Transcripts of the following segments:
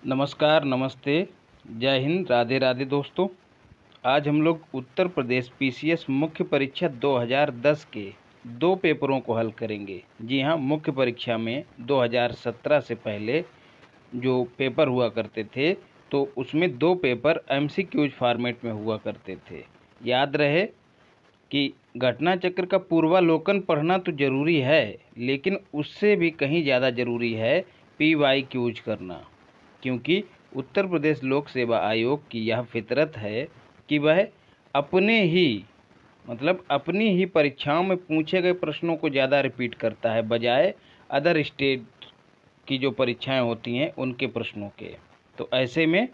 नमस्कार, नमस्ते, जय हिंद, राधे राधे दोस्तों। आज हम लोग उत्तर प्रदेश पीसीएस मुख्य परीक्षा 2010 के दो पेपरों को हल करेंगे। जी हाँ, मुख्य परीक्षा में 2017 से पहले जो पेपर हुआ करते थे तो उसमें दो पेपर एमसीक्यूज फॉर्मेट में हुआ करते थे। याद रहे कि घटना चक्र का पूर्वालोकन पढ़ना तो ज़रूरी है, लेकिन उससे भी कहीं ज़्यादा ज़रूरी है पीवाईक्यूज करना, क्योंकि उत्तर प्रदेश लोक सेवा आयोग की यह फितरत है कि वह अपने ही अपनी ही परीक्षाओं में पूछे गए प्रश्नों को ज़्यादा रिपीट करता है बजाय अदर स्टेट की जो परीक्षाएं होती हैं उनके प्रश्नों के। तो ऐसे में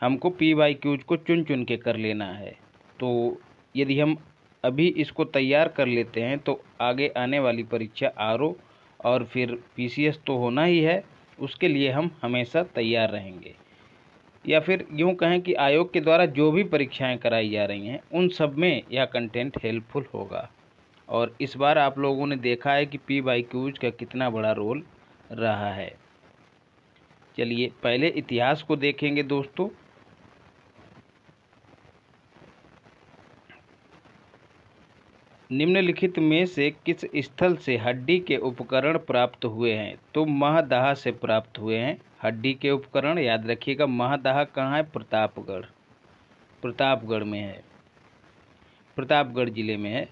हमको पीवाईक्यूज को चुन चुन के कर लेना है। तो यदि हम अभी इसको तैयार कर लेते हैं तो आगे आने वाली परीक्षा आरओ और फिर पीसीएस तो होना ही है, उसके लिए हम हमेशा तैयार रहेंगे। या फिर यूँ कहें कि आयोग के द्वारा जो भी परीक्षाएं कराई जा रही हैं उन सब में यह कंटेंट हेल्पफुल होगा। और इस बार आप लोगों ने देखा है कि पीवाईक्यूज का कितना बड़ा रोल रहा है। चलिए पहले इतिहास को देखेंगे दोस्तों। निम्नलिखित में से किस स्थल से हड्डी के उपकरण प्राप्त हुए हैं? तो महदाह से प्राप्त हुए हैं हड्डी के उपकरण। याद रखिएगा, महदाह कहाँ है? प्रतापगढ़। प्रतापगढ़ में है, प्रतापगढ़ जिले में है,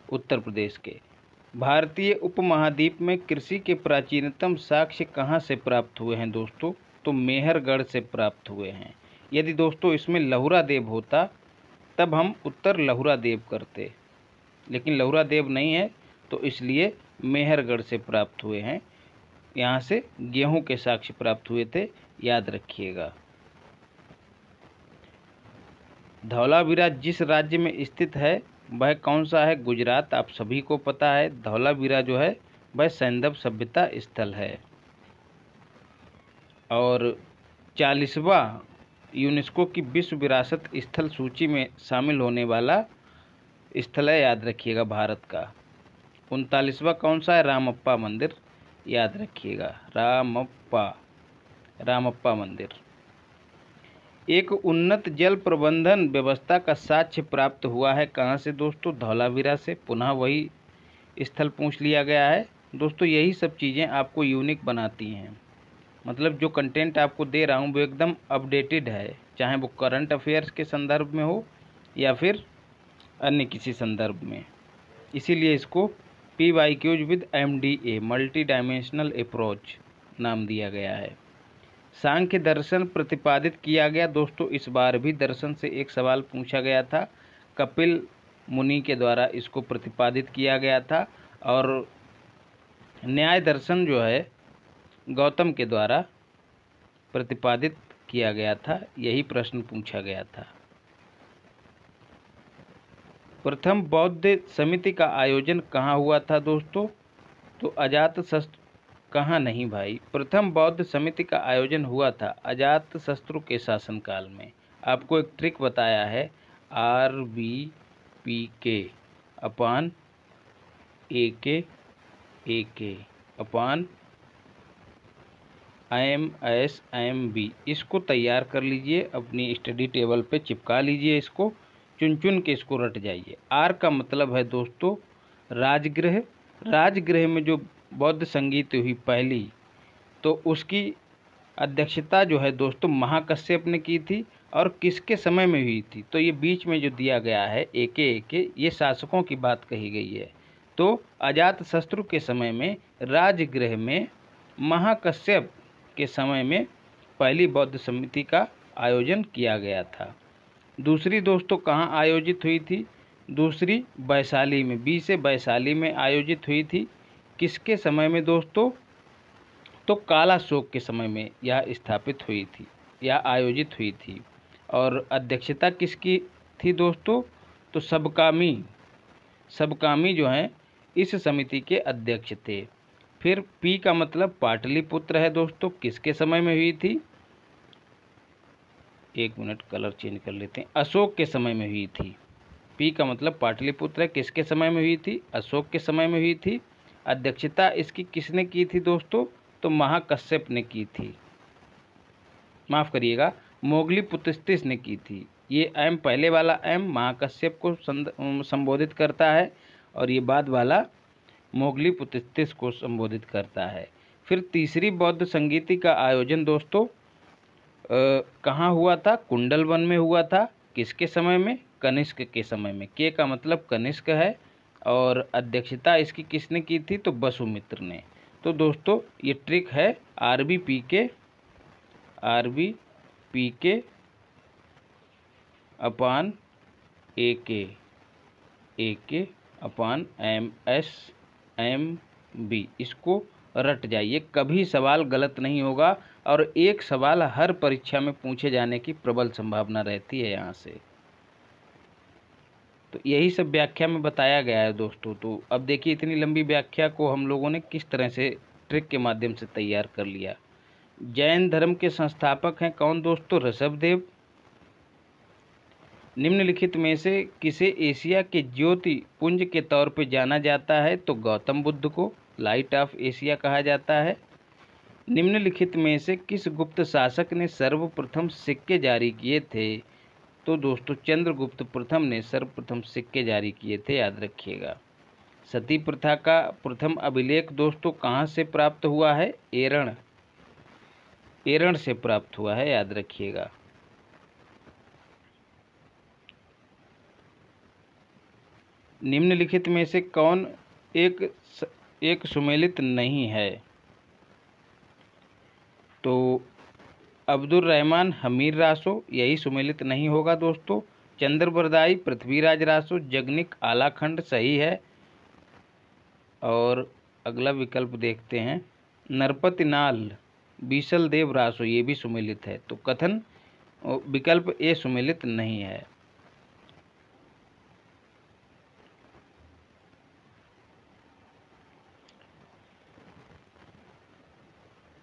उत्तर प्रदेश के। भारतीय उपमहाद्वीप में कृषि के प्राचीनतम साक्ष्य कहाँ से प्राप्त हुए हैं दोस्तों? तो मेहरगढ़ से प्राप्त हुए हैं। यदि दोस्तों इसमें लहुरा देव होता तब हम उत्तर लहुरा देव करते, लेकिन लहुरा देव नहीं है तो इसलिए मेहरगढ़ से प्राप्त हुए हैं। यहाँ से गेहूं के साक्ष्य प्राप्त हुए थे, याद रखिएगा। धौलावीरा जिस राज्य में स्थित है वह कौन सा है? गुजरात। आप सभी को पता है धौलावीरा जो है वह सैंधव सभ्यता स्थल है। और 40वां यूनेस्को की विश्व विरासत स्थल सूची में शामिल होने वाला स्थल है, याद रखिएगा, भारत का। 39वां कौन सा है? रामप्पा मंदिर। याद रखिएगा, रामप्पा मंदिर। एक उन्नत जल प्रबंधन व्यवस्था का साक्ष्य प्राप्त हुआ है कहाँ से दोस्तों? धौलावीरा से। पुनः वही स्थल पूछ लिया गया है दोस्तों। यही सब चीज़ें आपको यूनिक बनाती हैं। मतलब जो कंटेंट आपको दे रहा हूँ वो एकदम अपडेटेड है, चाहे वो करंट अफेयर्स के संदर्भ में हो या फिर अन्य किसी संदर्भ में। इसीलिए इसको PYQs with MDA, multi dimensional approach नाम दिया गया है। सांख्य दर्शन प्रतिपादित किया गया दोस्तों। इस बार भी दर्शन से एक सवाल पूछा गया था, कपिल मुनि के द्वारा इसको प्रतिपादित किया गया था। और न्याय दर्शन जो है गौतम के द्वारा प्रतिपादित किया गया था। यही प्रश्न पूछा गया था। प्रथम बौद्ध समिति का आयोजन कहाँ हुआ था दोस्तों? तो अजातशत्रु। कहाँ नहीं भाई, प्रथम बौद्ध समिति का आयोजन हुआ था अजातशत्रु के शासनकाल में। आपको एक ट्रिक बताया है, RVPK अपान AK अपान IMSIMB। इसको तैयार कर लीजिए, अपनी स्टडी टेबल पे चिपका लीजिए, इसको चुन चुन के इसको रट जाइए। आर का मतलब है दोस्तों राजगृह। राजगृह में जो बौद्ध संगीत हुई पहली, तो उसकी अध्यक्षता जो है दोस्तों महाकश्यप ने की थी। और किसके समय में हुई थी? तो ये बीच में जो दिया गया है AK ये शासकों की बात कही गई है। तो अजातशत्रु के समय में राजगृह में महाकश्यप के समय में पहली बौद्ध समिति का आयोजन किया गया था। दूसरी दोस्तों कहाँ आयोजित हुई थी? दूसरी वैशाली में, 20 वैशाली में आयोजित हुई थी। किसके समय में दोस्तों? तो कालाशोक के समय में यह स्थापित हुई थी या आयोजित हुई थी। और अध्यक्षता किसकी थी दोस्तों? तो सबकामी जो हैं इस समिति के अध्यक्ष थे। फिर पी का मतलब पाटलिपुत्र है दोस्तों। किसके समय में हुई थी? एक मिनट, कलर चेंज कर लेते हैं। अशोक के समय में हुई थी। पी का मतलब पाटलिपुत्र है। किसके समय में हुई थी? अशोक के समय में हुई थी। अध्यक्षता इसकी किसने की थी दोस्तों? तो महाकश्यप ने की थी। माफ़ करिएगा, मोगलीपुतिस्तिस ने की थी। ये एम पहले वाला एम महाकश्यप को संबोधित करता है और ये बाद वाला मोगलीपुतिस्तिस को संबोधित करता है। फिर तीसरी बौद्ध संगीति का आयोजन दोस्तों कहाँ हुआ था? कुंडल वन में हुआ था। किसके समय में? कनिष्क के समय में। के का मतलब कनिष्क है और अध्यक्षता इसकी किसने की थी? तो वसुमित्र ने। तो दोस्तों ये ट्रिक है RBPK अपान AK अपान MSMB। इसको रट जाइए, कभी सवाल गलत नहीं होगा और एक सवाल हर परीक्षा में पूछे जाने की प्रबल संभावना रहती है यहाँ से। तो यही सब व्याख्या में बताया गया है दोस्तों। तो अब देखिए इतनी लंबी व्याख्या को हम लोगों ने किस तरह से ट्रिक के माध्यम से तैयार कर लिया। जैन धर्म के संस्थापक हैं कौन दोस्तों? ऋषभदेव। निम्नलिखित में से किसे एशिया के ज्योति पुंज के तौर पर जाना जाता है? तो गौतम बुद्ध को लाइट ऑफ एशिया कहा जाता है। निम्नलिखित में से किस गुप्त शासक ने सर्वप्रथम सिक्के जारी किए थे? तो दोस्तों चंद्रगुप्त प्रथम ने सर्वप्रथम सिक्के जारी किए थे, याद रखिएगा। सती प्रथा का प्रथम अभिलेख दोस्तों कहाँ से प्राप्त हुआ है? एरण से प्राप्त हुआ है, याद रखिएगा। निम्नलिखित में से कौन एक सुमेलित नहीं है? तो अब्दुल रहमान हमीर रासो, यही सुमेलित नहीं होगा दोस्तों। चंद्रबरदाई पृथ्वीराज रासो, जगनिक आलाखंड सही है। और अगला विकल्प देखते हैं, नरपतिनाल बीसल देव रासो, ये भी सुमेलित है। तो कथन विकल्प ए सुमेलित नहीं है।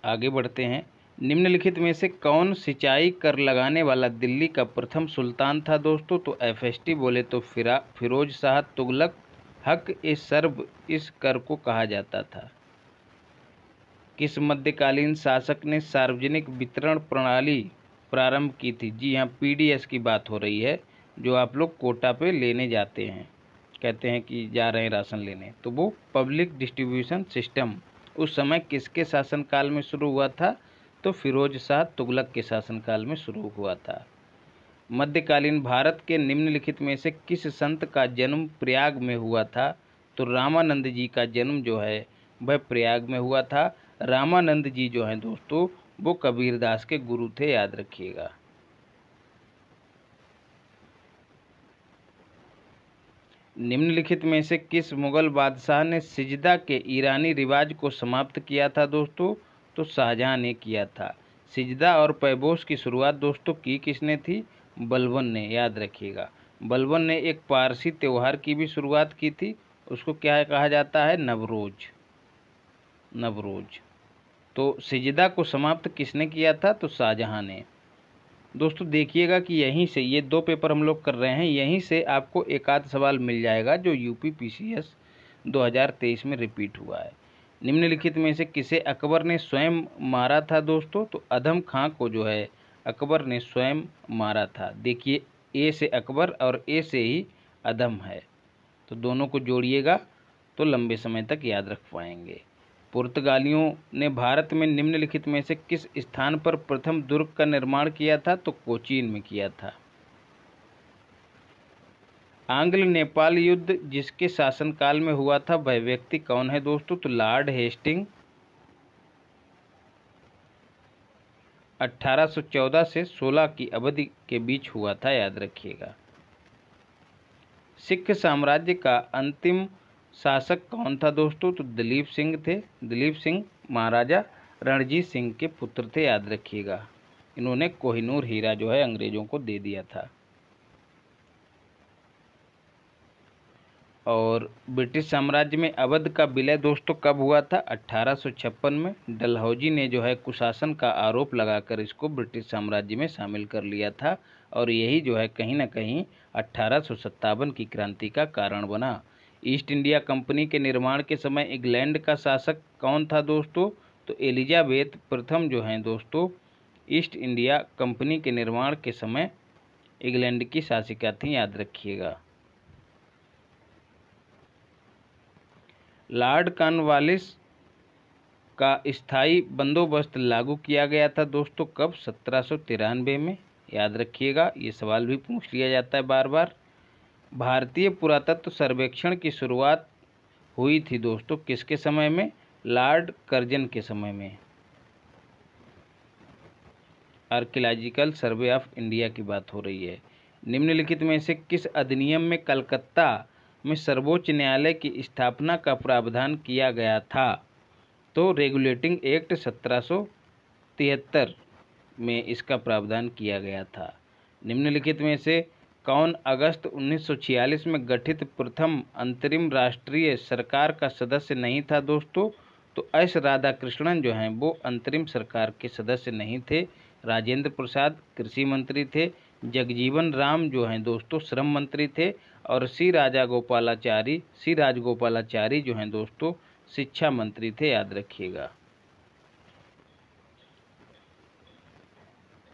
आगे बढ़ते हैं। निम्नलिखित में से कौन सिंचाई कर लगाने वाला दिल्ली का प्रथम सुल्तान था दोस्तों? तो FST बोले तो फिरोज शाह तुगलक। हक ए सर्ब इस कर को कहा जाता था। किस मध्यकालीन शासक ने सार्वजनिक वितरण प्रणाली प्रारंभ की थी? जी हाँ, PDS की बात हो रही है, जो आप लोग कोटा पे लेने जाते हैं, कहते हैं कि जा रहे हैं राशन लेने। तो वो पब्लिक डिस्ट्रीब्यूशन सिस्टम उस समय किसके शासनकाल में शुरू हुआ था? तो फिरोज शाह तुगलक के शासनकाल में शुरू हुआ था। मध्यकालीन भारत के निम्नलिखित में से किस संत का जन्म प्रयाग में हुआ था? तो रामानंद जी का जन्म जो है वह प्रयाग में हुआ था। रामानंद जी जो हैं दोस्तों वो कबीरदास के गुरु थे, याद रखिएगा। निम्नलिखित में से किस मुगल बादशाह ने सिजदा के ईरानी रिवाज को समाप्त किया था दोस्तों? तो शाहजहां ने किया था। सिजदा और पैबोस की शुरुआत दोस्तों की किसने थी? बलबन ने, याद रखिएगा। बलबन ने एक पारसी त्यौहार की भी शुरुआत की थी, उसको क्या कहा जाता है? नवरोज। तो सिजदा को समाप्त किसने किया था? तो शाहजहां ने। दोस्तों देखिएगा कि यहीं से ये 2 पेपर हम लोग कर रहे हैं, यहीं से आपको एक आध सवाल मिल जाएगा जो UPPCS 2023 में रिपीट हुआ है। निम्नलिखित में से किसे अकबर ने स्वयं मारा था दोस्तों? तो अधम खां को जो है अकबर ने स्वयं मारा था। देखिए ए से अकबर और ए से ही अधम है, तो दोनों को जोड़िएगा तो लंबे समय तक याद रख पाएंगे। पुर्तगालियों ने भारत में निम्नलिखित में से किस स्थान पर प्रथम दुर्ग का निर्माण किया था? तो कोचीन में किया था। आंग्ल नेपाल युद्ध जिसके शासनकाल में हुआ था वह व्यक्ति कौन है दोस्तों? तो लॉर्ड हेस्टिंग। 1814 से 16 की अवधि के बीच हुआ था, याद रखिएगा। सिख साम्राज्य का अंतिम शासक कौन था दोस्तों? तो दलीप सिंह थे। दलीप सिंह महाराजा रणजीत सिंह के पुत्र थे, याद रखिएगा। इन्होंने कोहिनूर हीरा जो है अंग्रेजों को दे दिया था। और ब्रिटिश साम्राज्य में अवध का विलय दोस्तों कब हुआ था? 1856 में। डलहौजी ने जो है कुशासन का आरोप लगाकर इसको ब्रिटिश साम्राज्य में शामिल कर लिया था और यही जो है कहीं ना कहीं 1857 की क्रांति का कारण बना। ईस्ट इंडिया कंपनी के निर्माण के समय इंग्लैंड का शासक कौन था दोस्तों? तो एलिजाबेथ प्रथम जो हैं दोस्तों ईस्ट इंडिया कंपनी के निर्माण के समय इंग्लैंड की शासिका थी, याद रखिएगा। लॉर्ड कॉर्नवालिस का स्थायी बंदोबस्त लागू किया गया था दोस्तों, कब? 1793 में, याद रखिएगा। ये सवाल भी पूछ लिया जाता है बार बार। भारतीय पुरातत्व सर्वेक्षण की शुरुआत हुई थी दोस्तों किसके समय में? लॉर्ड कर्जन के समय में। आर्कियोलॉजिकल सर्वे ऑफ इंडिया की बात हो रही है। निम्नलिखित में से किस अधिनियम में कलकत्ता में सर्वोच्च न्यायालय की स्थापना का प्रावधान किया गया था? तो रेगुलेटिंग एक्ट 1773 में इसका प्रावधान किया गया था। निम्नलिखित में से कौन अगस्त 1946 में गठित प्रथम अंतरिम राष्ट्रीय सरकार का सदस्य नहीं था दोस्तों? तो एस राधाकृष्णन जो हैं वो अंतरिम सरकार के सदस्य नहीं थे। राजेंद्र प्रसाद कृषि मंत्री थे। जगजीवन राम जो हैं दोस्तों श्रम मंत्री थे। और सी राजगोपालाचारी जो हैं दोस्तों शिक्षा मंत्री थे, याद रखिएगा।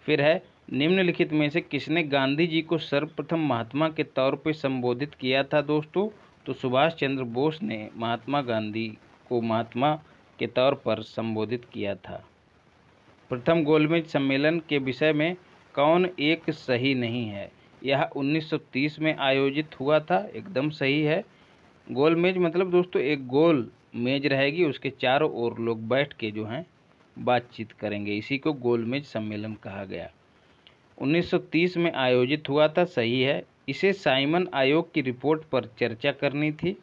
फिर है निम्नलिखित में से किसने गांधी जी को सर्वप्रथम महात्मा के तौर पर संबोधित किया था दोस्तों? तो सुभाष चंद्र बोस ने महात्मा गांधी को महात्मा के तौर पर संबोधित किया था। प्रथम गोलमेज सम्मेलन के विषय में कौन एक सही नहीं है? यह 1930 में आयोजित हुआ था, एकदम सही है। गोलमेज मतलब दोस्तों एक गोल मेज रहेगी, उसके चारों ओर लोग बैठ के जो हैं बातचीत करेंगे, इसी को गोलमेज सम्मेलन कहा गया। 1930 में आयोजित हुआ था, सही है। इसे साइमन आयोग की रिपोर्ट पर चर्चा करनी थी।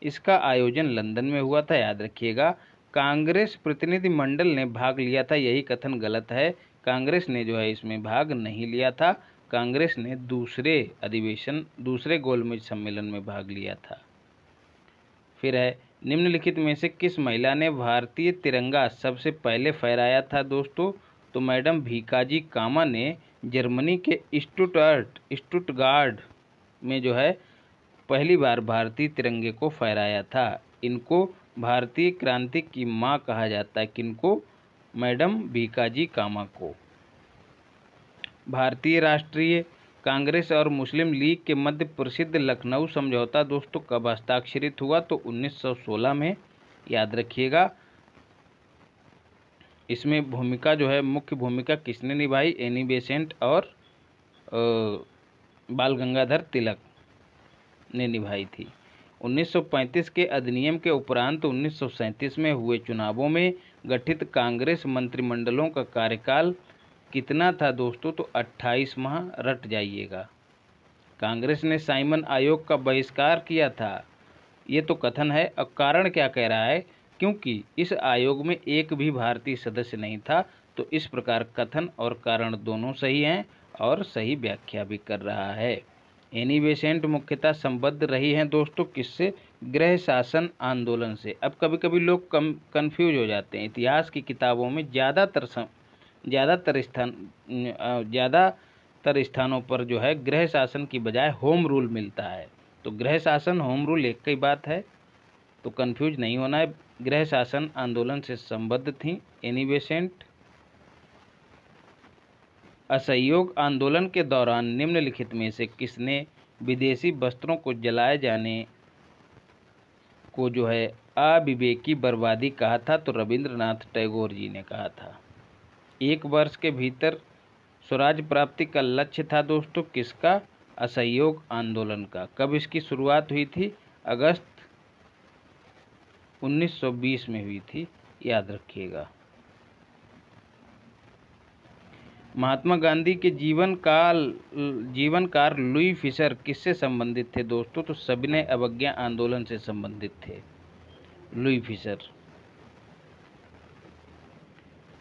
इसका आयोजन लंदन में हुआ था, याद रखिएगा। कांग्रेस प्रतिनिधि मंडल ने भाग लिया था, यही कथन गलत है। कांग्रेस ने जो है इसमें भाग नहीं लिया था। कांग्रेस ने दूसरे गोलमेज सम्मेलन में भाग लिया था। फिर है निम्नलिखित में से किस महिला ने भारतीय तिरंगा सबसे पहले फहराया था दोस्तों? तो मैडम भीकाजी कामा ने जर्मनी के स्टुटगार्ट में जो है पहली बार भारतीय तिरंगे को फहराया था। इनको भारतीय क्रांति की मां कहा जाता है, किनको? मैडम भीकाजी कामा को। भारतीय राष्ट्रीय कांग्रेस और मुस्लिम लीग के मध्य प्रसिद्ध लखनऊ समझौता दोस्तों कब हस्ताक्षरित हुआ? तो 1916 में, याद रखिएगा। इसमें भूमिका जो है मुख्य भूमिका किसने निभाई? एनी बेसेंट और बाल गंगाधर तिलक ने निभाई थी। 1935 के अधिनियम के उपरांत 1937 में हुए चुनावों में गठित कांग्रेस मंत्रिमंडलों का कार्यकाल कितना था दोस्तों? तो 28 माह, रट जाइएगा। कांग्रेस ने साइमन आयोग का बहिष्कार किया था, ये तो कथन है। अब कारण क्या कह रहा है? क्योंकि इस आयोग में एक भी भारतीय सदस्य नहीं था। तो इस प्रकार कथन और कारण दोनों सही हैं और सही व्याख्या भी कर रहा है। एनी बेसेंट मुख्यतः संबद्ध रही हैं दोस्तों किससे? गृह शासन आंदोलन से। अब कभी कभी लोग कंफ्यूज हो जाते हैं। इतिहास की किताबों में ज़्यादातर स्थानों पर जो है गृह शासन की बजाय होम रूल मिलता है। तो गृह शासन होम रूल एक ही बात है, तो कंफ्यूज नहीं होना है। गृह शासन आंदोलन से संबद्ध थी एनी बेसेंट। असहयोग आंदोलन के दौरान निम्नलिखित में से किसने विदेशी वस्त्रों को जलाए जाने को जो है अविवेकी बर्बादी कहा था? तो रविंद्रनाथ टैगोर जी ने कहा था। 1 वर्ष के भीतर स्वराज प्राप्ति का लक्ष्य था दोस्तों किसका? असहयोग आंदोलन का। कब इसकी शुरुआत हुई थी? अगस्त 1920 में हुई थी, याद रखिएगा। महात्मा गांधी के जीवनकार लुई फिशर किससे संबंधित थे दोस्तों? तो सविनय अवज्ञा आंदोलन से संबंधित थे लुई फिशर।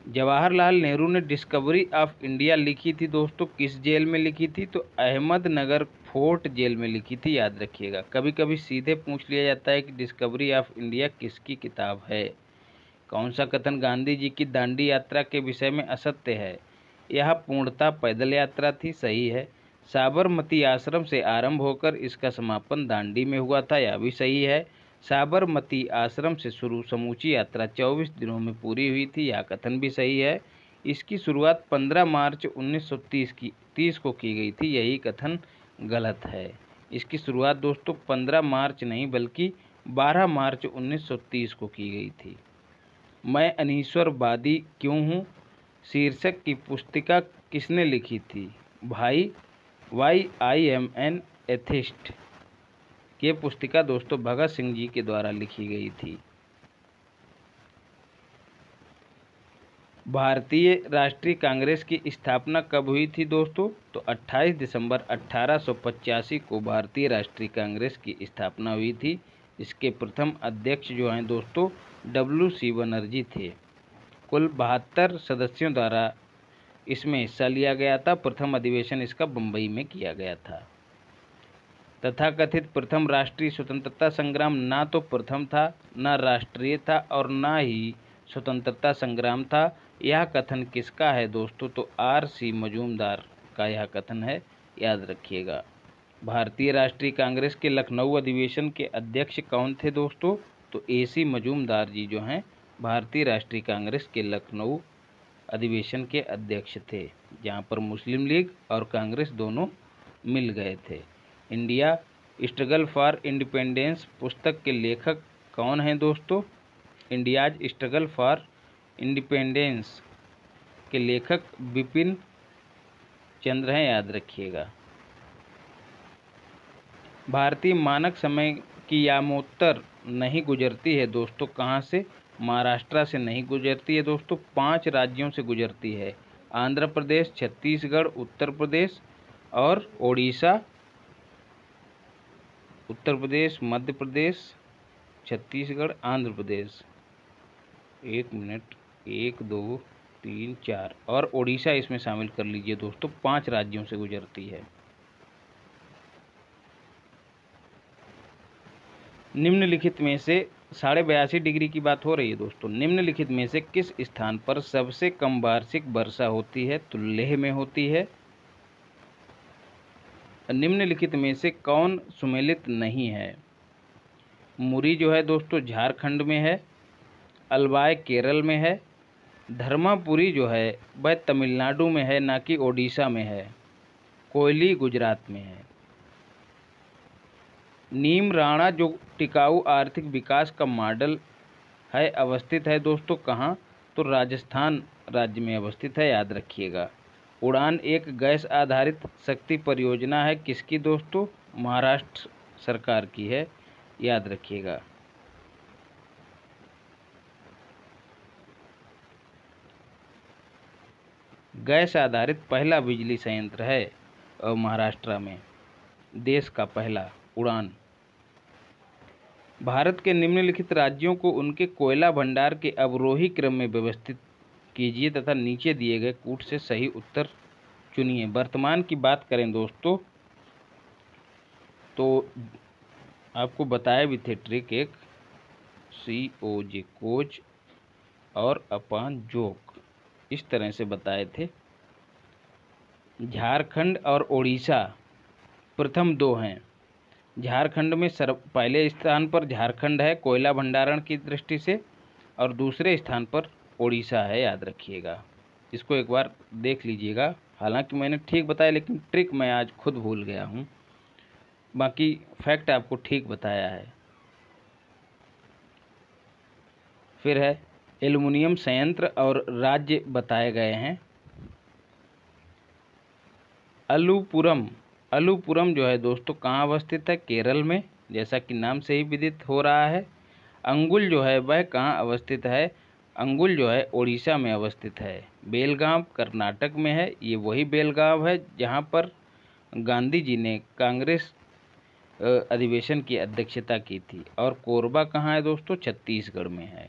जवाहरलाल नेहरू ने डिस्कवरी ऑफ इंडिया लिखी थी दोस्तों किस जेल में लिखी थी? तो अहमदनगर फोर्ट जेल में लिखी थी, याद रखिएगा। कभी कभी सीधे पूछ लिया जाता है कि डिस्कवरी ऑफ इंडिया किसकी किताब है? कौन सा कथन गांधी जी की दांडी यात्रा के विषय में असत्य है? यह पूर्णतः पैदल यात्रा थी, सही है। साबरमती आश्रम से आरंभ होकर इसका समापन दांडी में हुआ था, यह भी सही है। साबरमती आश्रम से शुरू समूची यात्रा 24 दिनों में पूरी हुई थी, यह कथन भी सही है। इसकी शुरुआत 15 मार्च 1930 को की गई थी। यही कथन गलत है। इसकी शुरुआत दोस्तों 15 मार्च नहीं बल्कि 12 मार्च 1930 को की गई थी। मैं अनीश्वरवादी क्यों हूँ शीर्षक की पुस्तिका किसने लिखी थी? भाई why I am an atheist. ये पुस्तिका दोस्तों भगत सिंह जी के द्वारा लिखी गई थी। भारतीय राष्ट्रीय कांग्रेस की स्थापना कब हुई थी दोस्तों? तो 28 दिसंबर 1885 को भारतीय राष्ट्रीय कांग्रेस की स्थापना हुई थी। इसके प्रथम अध्यक्ष जो हैं दोस्तों WC बनर्जी थे। कुल 72 सदस्यों द्वारा इसमें हिस्सा लिया गया था। प्रथम अधिवेशन इसका बम्बई में किया गया था। तथाकथित प्रथम राष्ट्रीय स्वतंत्रता संग्राम ना तो प्रथम था, ना राष्ट्रीय था और ना ही स्वतंत्रता संग्राम था। यह कथन किसका है दोस्तों? तो RC मजूमदार का यह कथन है, याद रखिएगा। भारतीय राष्ट्रीय कांग्रेस के लखनऊ अधिवेशन के अध्यक्ष कौन थे दोस्तों? तो AC मजूमदार जी जो हैं भारतीय राष्ट्रीय कांग्रेस के लखनऊ अधिवेशन के अध्यक्ष थे, जहाँ पर मुस्लिम लीग और कांग्रेस दोनों मिल गए थे। इंडिया स्ट्रगल फॉर इंडिपेंडेंस पुस्तक के लेखक कौन हैं दोस्तों? इंडियाज स्ट्रगल फॉर इंडिपेंडेंस के लेखक बिपिन चंद्र हैं, याद रखिएगा। भारतीय मानक समय की यामोत्तर नहीं गुजरती है दोस्तों कहाँ से? महाराष्ट्र से नहीं गुजरती है दोस्तों, 5 राज्यों से गुजरती है। आंध्र प्रदेश, छत्तीसगढ़, उत्तर प्रदेश और ओडिशा। उत्तर प्रदेश, मध्य प्रदेश, छत्तीसगढ़, आंध्र प्रदेश। 1 मिनट, 1 2 3 4 और ओडिशा इसमें शामिल कर लीजिए दोस्तों। 5 राज्यों से गुजरती है। निम्नलिखित में से 82.5 डिग्री की बात हो रही है दोस्तों। निम्नलिखित में से किस स्थान पर सबसे कम वार्षिक वर्षा होती है? तो लेह में होती है। निम्नलिखित में से कौन सुमेलित नहीं है? मुरी जो है दोस्तों झारखंड में है, अलवाय केरल में है, धर्मापुरी जो है वह तमिलनाडु में है, ना कि ओडिशा में है, कोयली गुजरात में है। नीम राणा जो टिकाऊ आर्थिक विकास का मॉडल है अवस्थित है दोस्तों कहाँ? तो राजस्थान राज्य में अवस्थित है, याद रखिएगा। उड़ान एक गैस आधारित शक्ति परियोजना है, किसकी दोस्तों? महाराष्ट्र सरकार की है, याद रखिएगा। गैस आधारित पहला बिजली संयंत्र है महाराष्ट्र में, देश का पहला उड़ान। भारत के निम्नलिखित राज्यों को उनके कोयला भंडार के अवरोही क्रम में व्यवस्थित कीजिए तथा नीचे दिए गए कूट से सही उत्तर चुनिए। वर्तमान की बात करें दोस्तों तो आपको बताए भी थे ट्रिक, एक COJ कोच और अपान जोक, इस तरह से बताए थे। झारखंड और ओडिशा प्रथम 2 हैं। झारखंड में पहले स्थान पर झारखंड है कोयला भंडारण की दृष्टि से, और दूसरे स्थान पर ओडिशा है, याद रखिएगा। इसको एक बार देख लीजिएगा। हालांकि मैंने ठीक बताया लेकिन ट्रिक मैं आज खुद भूल गया हूँ, बाकी फैक्ट आपको ठीक बताया है। फिर है एल्युमिनियम संयंत्र और राज्य बताए गए हैं। अलुपुरम जो है दोस्तों कहाँ अवस्थित है? केरल में, जैसा कि नाम से ही विदित हो रहा है। अंगुल जो है वह कहाँ अवस्थित है? अंगुल जो है ओडिशा में अवस्थित है। बेलगाम कर्नाटक में है। ये वही बेलगाम है जहाँ पर गांधी जी ने कांग्रेस अधिवेशन की अध्यक्षता की थी। और कोरबा कहाँ है दोस्तों? छत्तीसगढ़ में है।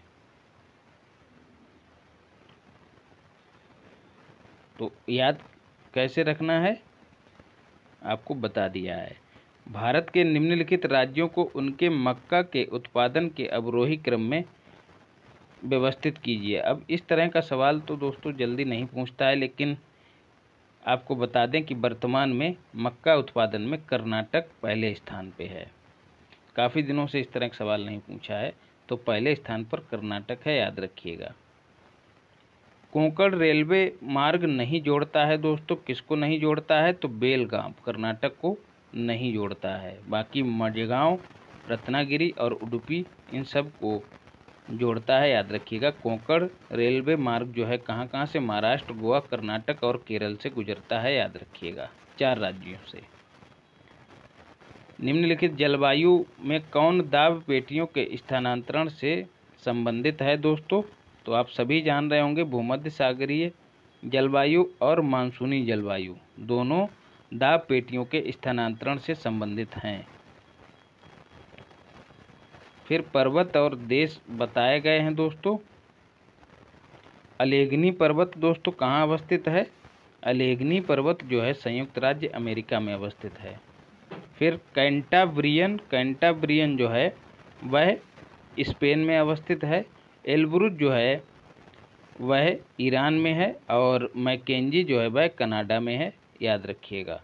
तो याद कैसे रखना है आपको बता दिया है। भारत के निम्नलिखित राज्यों को उनके मक्का के उत्पादन के अवरोही क्रम में व्यवस्थित कीजिए। अब इस तरह का सवाल तो दोस्तों जल्दी नहीं पूछता है, लेकिन आपको बता दें कि वर्तमान में मक्का उत्पादन में कर्नाटक पहले स्थान पे है। काफ़ी दिनों से इस तरह का सवाल नहीं पूछा है, तो पहले स्थान पर कर्नाटक है, याद रखिएगा। कोंकण रेलवे मार्ग नहीं जोड़ता है दोस्तों, किसको नहीं जोड़ता है? तो बेलगाम कर्नाटक को नहीं जोड़ता है। बाकी मडगांव, रत्नागिरी और उडुपी इन सब को जोड़ता है, याद रखिएगा। कोंकण रेलवे मार्ग जो है कहाँ कहाँ से? महाराष्ट्र, गोवा, कर्नाटक और केरल से गुजरता है, याद रखिएगा, 4 राज्यों से। निम्नलिखित जलवायु में कौन दाब पेटियों के स्थानांतरण से संबंधित है दोस्तों? तो आप सभी जान रहे होंगे, भूमध्य सागरीय जलवायु और मानसूनी जलवायु दोनों दाब पेटियों के स्थानांतरण से संबंधित हैं। फिर पर्वत और देश बताए गए हैं दोस्तों। अलेघनी पर्वत दोस्तों कहाँ अवस्थित है? अलेघनी पर्वत जो है संयुक्त राज्य अमेरिका में अवस्थित है। फिर कैंटाब्रियन जो है वह स्पेन में अवस्थित है। एल्ब्रुज जो है वह ईरान में है और मैकेंजी जो है वह कनाडा में है, याद रखिएगा।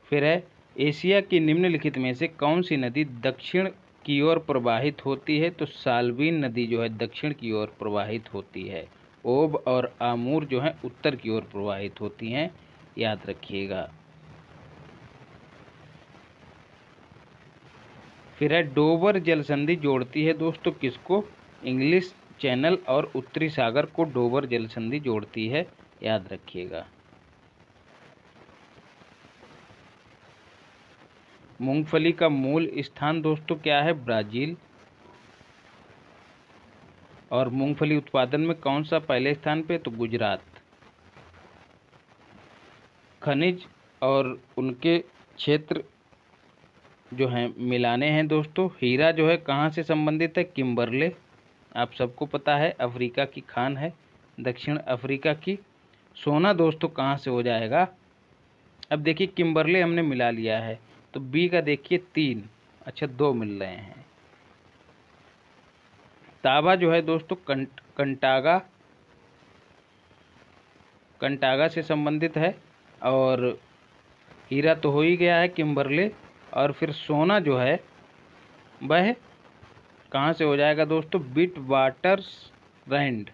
फिर है एशिया की निम्नलिखित में से कौन सी नदी दक्षिण की ओर प्रवाहित होती है? तो साल्वीन नदी जो है दक्षिण की ओर प्रवाहित होती है। ओब और आमूर जो है उत्तर की ओर प्रवाहित होती हैं, याद रखिएगा। फिर है डोबर जलसंधि जोड़ती है दोस्तों किसको? इंग्लिश चैनल और उत्तरी सागर को डोबर जलसंधि जोड़ती है, याद रखिएगा। मूंगफली का मूल स्थान दोस्तों क्या है? ब्राजील। और मूंगफली उत्पादन में कौन सा पहले स्थान पे? तो गुजरात। खनिज और उनके क्षेत्र जो हैं मिलाने हैं दोस्तों। हीरा जो है कहाँ से संबंधित है? किम्बरले, आप सबको पता है, अफ्रीका की खान है, दक्षिण अफ्रीका की। सोना दोस्तों कहाँ से हो जाएगा? अब देखिए किम्बरले हमने मिला लिया है, तो बी का देखिए 3, अच्छा 2 मिल रहे हैं। तांबा जो है दोस्तों कंटागा से संबंधित है। और हीरा तो हो ही गया है किम्बरले। और फिर सोना जो है वह कहाँ से हो जाएगा दोस्तों? Witwatersrand.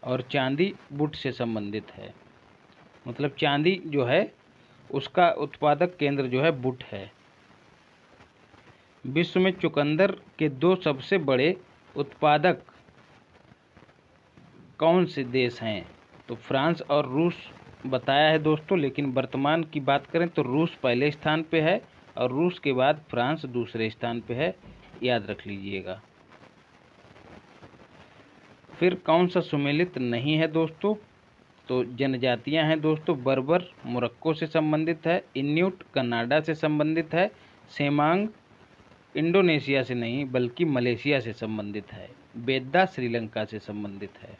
और चांदी बुट से संबंधित है, मतलब चांदी जो है उसका उत्पादक केंद्र जो है बुट है। विश्व में चुकंदर के 2 सबसे बड़े उत्पादक कौन से देश हैं? तो फ्रांस और रूस बताया है दोस्तों, लेकिन वर्तमान की बात करें तो रूस पहले स्थान पे है और रूस के बाद फ्रांस दूसरे स्थान पे है, याद रख लीजिएगा। फिर कौन सा सुमेलित नहीं है दोस्तों? तो जनजातियां हैं दोस्तों, बर्बर मोरक्को से संबंधित है, इन्यूट कनाडा से संबंधित है, सेमांग इंडोनेशिया से नहीं बल्कि मलेशिया से संबंधित है, बेद्दा श्रीलंका से संबंधित है।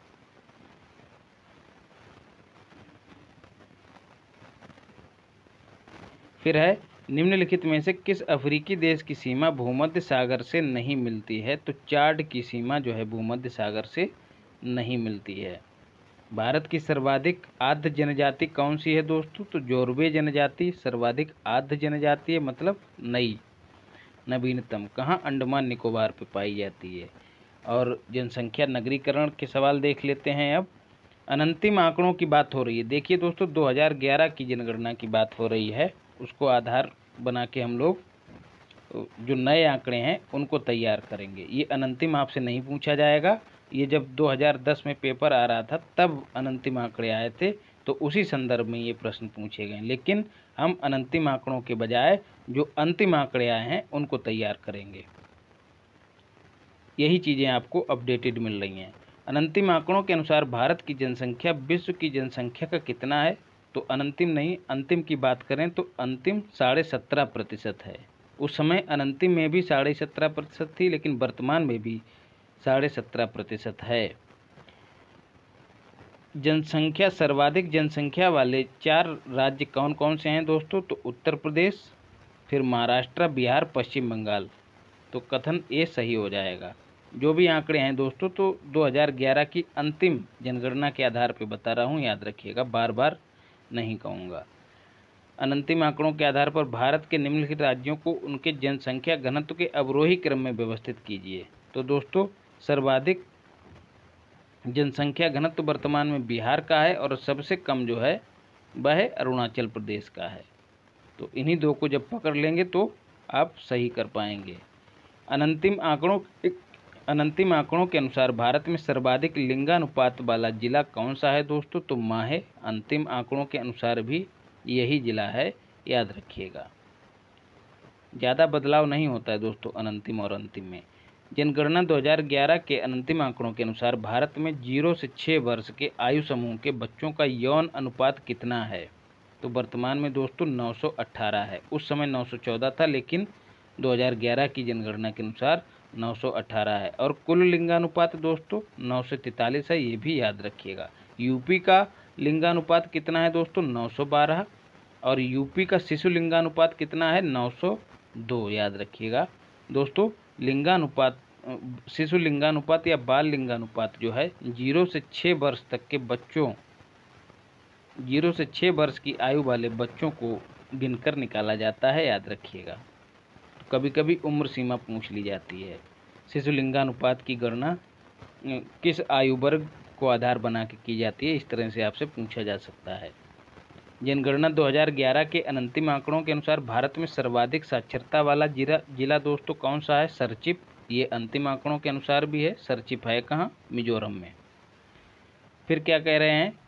फिर है निम्नलिखित में से किस अफ्रीकी देश की सीमा भूमध्य सागर से नहीं मिलती है? तो चाड की सीमा जो है भूमध्य सागर से नहीं मिलती है। भारत की सर्वाधिक आर्द्र जनजाति कौन सी है दोस्तों? तो जोरवे जनजाति सर्वाधिक आर्द्र जनजाति है, मतलब नई नवीनतम। कहाँ? अंडमान निकोबार पे पाई जाती है। और जनसंख्या नगरीकरण के सवाल देख लेते हैं। अब अनंतिम आंकड़ों की बात हो रही है। देखिए दोस्तों 2011 की जनगणना की बात हो रही है, उसको आधार बना के हम लोग जो नए आंकड़े हैं उनको तैयार करेंगे। ये अनंतिम आपसे नहीं पूछा जाएगा, ये जब 2010 में पेपर आ रहा था तब अनंतिम आंकड़े आए थे, तो उसी संदर्भ में ये प्रश्न पूछे गए। लेकिन हम अनंतिम आंकड़ों के बजाय जो अंतिम आंकड़े आए हैं उनको तैयार करेंगे। यही चीज़ें आपको अपडेटेड मिल रही हैं। अनंतिम आंकड़ों के अनुसार भारत की जनसंख्या विश्व की जनसंख्या का कितना है? तो अनंतिम नहीं, अंतिम की बात करें तो अंतिम 17.5% है। उस समय अनंतिम में भी 17.5% थी, लेकिन वर्तमान में भी 17.5% है। जनसंख्या सर्वाधिक जनसंख्या वाले 4 राज्य कौन कौन से हैं दोस्तों? तो उत्तर प्रदेश, फिर महाराष्ट्र, बिहार, पश्चिम बंगाल। तो कथन ए सही हो जाएगा। जो भी आंकड़े हैं दोस्तों तो 2011 की अंतिम जनगणना के आधार पर बता रहा हूँ, याद रखिएगा, बार बार नहीं कहूँगा। अनंतिम आंकड़ों के आधार पर भारत के निम्नलिखित राज्यों को उनके जनसंख्या घनत्व के अवरोही क्रम में व्यवस्थित कीजिए। तो दोस्तों सर्वाधिक जनसंख्या घनत्व वर्तमान में बिहार का है और सबसे कम जो है वह अरुणाचल प्रदेश का है। तो इन्हीं दो को जब पकड़ लेंगे तो आप सही कर पाएंगे। अनंतिम आंकड़ों के अनुसार भारत में सर्वाधिक लिंगानुपात वाला जिला कौन सा है दोस्तों? तो माहे। अंतिम आंकड़ों के अनुसार भी यही जिला है, याद रखिएगा। ज़्यादा बदलाव नहीं होता है दोस्तों अनंतिम और अंतिम में। जनगणना 2011 के अंतिम आंकड़ों के अनुसार भारत में 0 से 6 वर्ष के आयु समूह के बच्चों का यौन अनुपात कितना है? तो वर्तमान में दोस्तों 918 है। उस समय 914 था, लेकिन 2011 की जनगणना के अनुसार 918 है। और कुल लिंगानुपात दोस्तों 9 से 43 है, ये भी याद रखिएगा। यूपी का लिंगानुपात कितना है दोस्तों? 912। और यूपी का शिशु लिंगानुपात कितना है? 902, याद रखिएगा दोस्तों। लिंगानुपात, शिशु लिंगानुपात या बाल लिंगानुपात जो है 0 से 6 वर्ष तक के बच्चों, 0 से 6 वर्ष की आयु वाले बच्चों को गिनकर निकाला जाता है, याद रखिएगा। कभी कभी उम्र सीमा पूछ ली जाती है। शिशु लिंगानुपात की गणना किस आयु वर्ग को आधार बना के की जाती है, इस तरह से आपसे पूछा जा सकता है। जनगणना 2011 के अंतिम आंकड़ों के अनुसार भारत में सर्वाधिक साक्षरता वाला जिला दोस्तों कौन सा है? सरचिप। ये अंतिम आंकड़ों के अनुसार भी है। सरचिप है कहाँ? मिजोरम में। फिर क्या कह रहे हैं?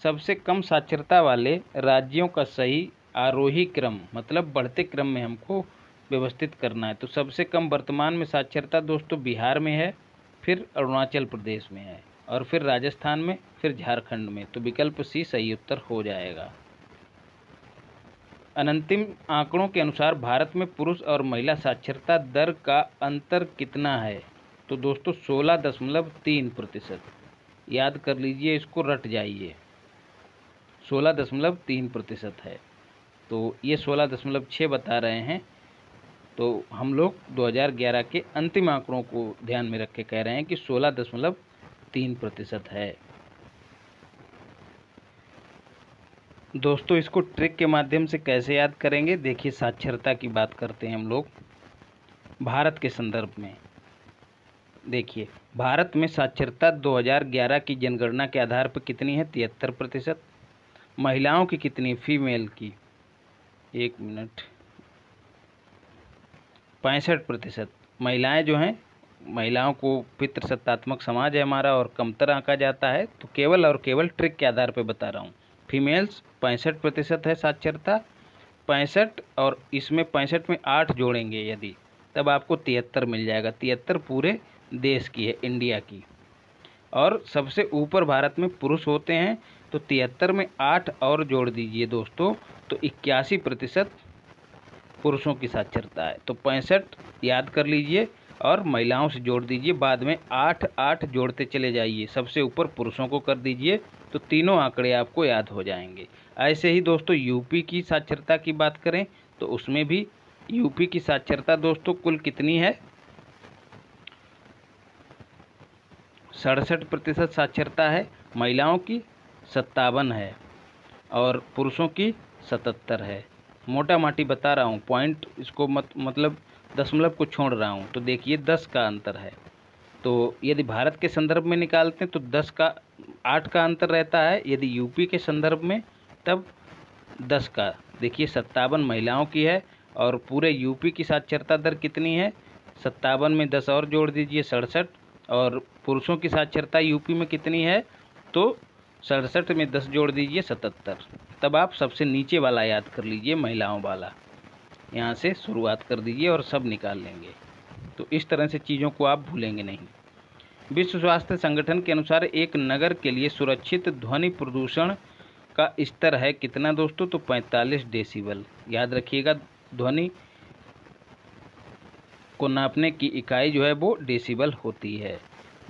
सबसे कम साक्षरता वाले राज्यों का सही आरोही क्रम, मतलब बढ़ते क्रम में हमको व्यवस्थित करना है। तो सबसे कम वर्तमान में साक्षरता दोस्तों बिहार में है, फिर अरुणाचल प्रदेश में है, और फिर राजस्थान में, फिर झारखंड में। तो विकल्प सी सही उत्तर हो जाएगा। अंतिम आंकड़ों के अनुसार भारत में पुरुष और महिला साक्षरता दर का अंतर कितना है? तो दोस्तों 16.3%। याद कर लीजिए, इसको रट जाइए। 16.3% है। तो ये 16.6 बता रहे हैं। तो हम लोग 2011 के अंतिम आंकड़ों को ध्यान में रख के कह रहे हैं कि 16.3% है। दोस्तों इसको ट्रिक के माध्यम से कैसे याद करेंगे? देखिए, साक्षरता की बात करते हैं हम लोग भारत के संदर्भ में। देखिए, भारत में साक्षरता 2011 की जनगणना के आधार पर कितनी है? 73%। महिलाओं की कितनी? फीमेल की 65%। महिलाएं जो हैं, महिलाओं को पितृसत्तात्मक समाज है हमारा और कमतर आंका जाता है। तो केवल और केवल ट्रिक के आधार पर बता रहा हूँ। फीमेल्स 65% है साक्षरता, 65, और इसमें 65 में 8 जोड़ेंगे यदि, तब आपको 73 मिल जाएगा। 73 पूरे देश की है, इंडिया की। और सबसे ऊपर भारत में पुरुष होते हैं, तो 73 में 8 और जोड़ दीजिए दोस्तों, तो 81% पुरुषों की साक्षरता है। तो 65 याद कर लीजिए और महिलाओं से जोड़ दीजिए, बाद में 8 जोड़ते चले जाइए, सबसे ऊपर पुरुषों को कर दीजिए, तो तीनों आंकड़े आपको याद हो जाएंगे। ऐसे ही दोस्तों यूपी की साक्षरता की बात करें तो उसमें भी यूपी की साक्षरता दोस्तों कुल कितनी है? 67% साक्षरता है। महिलाओं की 57 है और पुरुषों की 77 है। मोटा माटी बता रहा हूँ, पॉइंट इसको मतलब दशमलव को छोड़ रहा हूँ। तो देखिए 10 का अंतर है। तो यदि भारत के संदर्भ में निकालते हैं तो 8 का अंतर रहता है। यदि यूपी के संदर्भ में तब 10 का। देखिए 57 महिलाओं की है और पूरे यूपी की साक्षरता दर कितनी है? 57 में 10 और जोड़ दीजिए, 67। और पुरुषों की साक्षरता यूपी में कितनी है? तो 67 में 10 जोड़ दीजिए, 77। तब आप सबसे नीचे वाला याद कर लीजिए, महिलाओं वाला। यहाँ से शुरुआत कर दीजिए और सब निकाल लेंगे। तो इस तरह से चीज़ों को आप भूलेंगे नहीं। विश्व स्वास्थ्य संगठन के अनुसार एक नगर के लिए सुरक्षित ध्वनि प्रदूषण का स्तर है कितना दोस्तों? तो 45 डेसिबल। याद रखिएगा, ध्वनि को नापने की इकाई जो है वो डेसिबल होती है।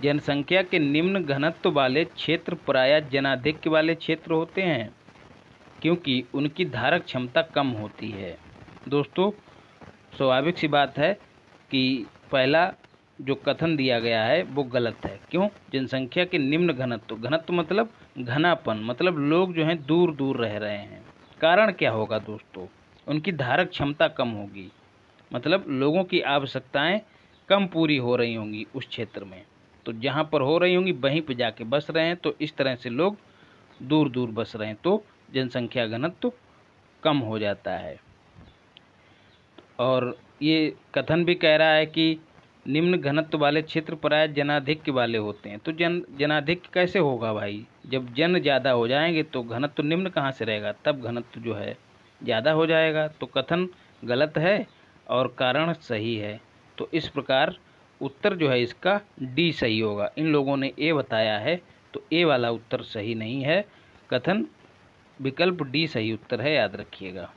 जनसंख्या के निम्न घनत्व वाले क्षेत्र प्रायः जनाधिक्य वाले क्षेत्र होते हैं क्योंकि उनकी धारक क्षमता कम होती है। दोस्तों स्वाभाविक सी बात है कि पहला जो कथन दिया गया है वो गलत है। क्यों? जनसंख्या के निम्न घनत्व, घनत्व मतलब घनापन, मतलब लोग जो हैं दूर दूर रह रहे हैं, कारण क्या होगा दोस्तों? उनकी धारक क्षमता कम होगी, मतलब लोगों की आवश्यकताएं कम पूरी हो रही होंगी उस क्षेत्र में। तो जहाँ पर हो रही होंगी वहीं पर जाके बस रहे हैं, तो इस तरह से लोग दूर दूर बस रहे हैं, तो जनसंख्या घनत्व कम हो जाता है। और ये कथन भी कह रहा है कि निम्न घनत्व वाले क्षेत्र प्राय जनाधिक्य वाले होते हैं। तो जनाधिक्य कैसे होगा भाई? जब जन ज़्यादा हो जाएंगे तो घनत्व निम्न कहाँ से रहेगा? तब घनत्व जो है ज़्यादा हो जाएगा। तो कथन गलत है और कारण सही है। तो इस प्रकार उत्तर जो है इसका डी सही होगा। इन लोगों ने ए बताया है, तो ए वाला उत्तर सही नहीं है। कथन विकल्प डी सही उत्तर है, याद रखिएगा।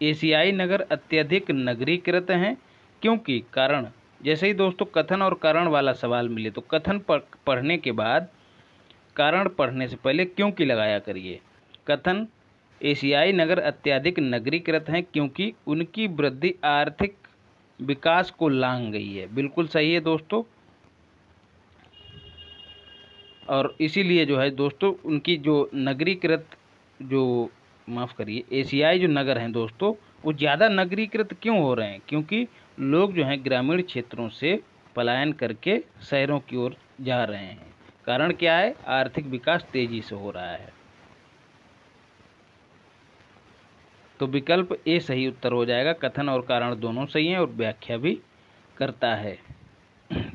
एशियाई नगर अत्यधिक नगरीकृत हैं क्योंकि कारण। जैसे ही दोस्तों कथन और कारण वाला सवाल मिले तो कथन पढ़ने के बाद कारण पढ़ने से पहले क्योंकि लगाया करिए। कथन एशियाई नगर अत्यधिक नगरीकृत हैं क्योंकि उनकी वृद्धि आर्थिक विकास को लांघ गई है। बिल्कुल सही है दोस्तों। और इसीलिए जो है दोस्तों उनकी जो नगरीकृत जो माफ़ करिए एशियाई जो नगर हैं दोस्तों वो ज़्यादा नगरीकृत क्यों हो रहे हैं? क्योंकि लोग जो हैं ग्रामीण क्षेत्रों से पलायन करके शहरों की ओर जा रहे हैं। कारण क्या है? आर्थिक विकास तेजी से हो रहा है। तो विकल्प ए सही उत्तर हो जाएगा। कथन और कारण दोनों सही हैं और व्याख्या भी करता है।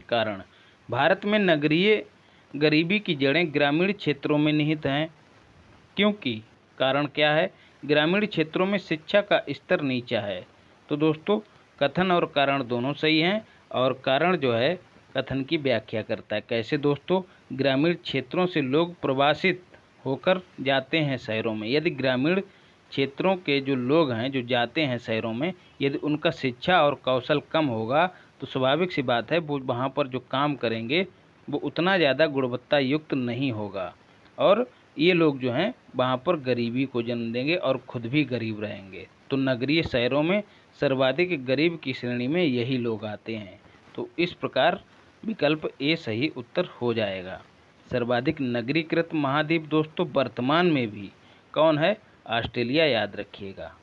कारण भारत में नगरीय गरीबी की जड़ें ग्रामीण क्षेत्रों में निहित हैं क्योंकि कारण क्या है? ग्रामीण क्षेत्रों में शिक्षा का स्तर नीचा है। तो दोस्तों कथन और कारण दोनों सही हैं और कारण जो है कथन की व्याख्या करता है। कैसे दोस्तों? ग्रामीण क्षेत्रों से लोग प्रवासित होकर जाते हैं शहरों में। यदि ग्रामीण क्षेत्रों के जो लोग हैं जो जाते हैं शहरों में, यदि उनका शिक्षा और कौशल कम होगा तो स्वाभाविक सी बात है वो वहाँ पर जो काम करेंगे वो उतना ज़्यादा गुणवत्ता युक्त नहीं होगा और ये लोग जो हैं वहाँ पर गरीबी को जन्म देंगे और खुद भी गरीब रहेंगे। तो नगरीय शहरों में सर्वाधिक गरीब की श्रेणी में यही लोग आते हैं। तो इस प्रकार विकल्प ए सही उत्तर हो जाएगा। सर्वाधिक नगरीकृत महाद्वीप दोस्तों वर्तमान में भी कौन है? ऑस्ट्रेलिया, याद रखिएगा।